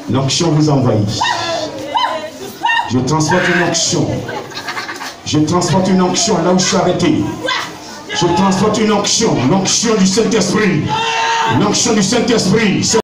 L'onction vous a envahi. Je transporte une onction. Je transporte une onction là où je suis arrêté. Je transporte une onction, l'onction du Saint-Esprit. L'onction du Saint-Esprit.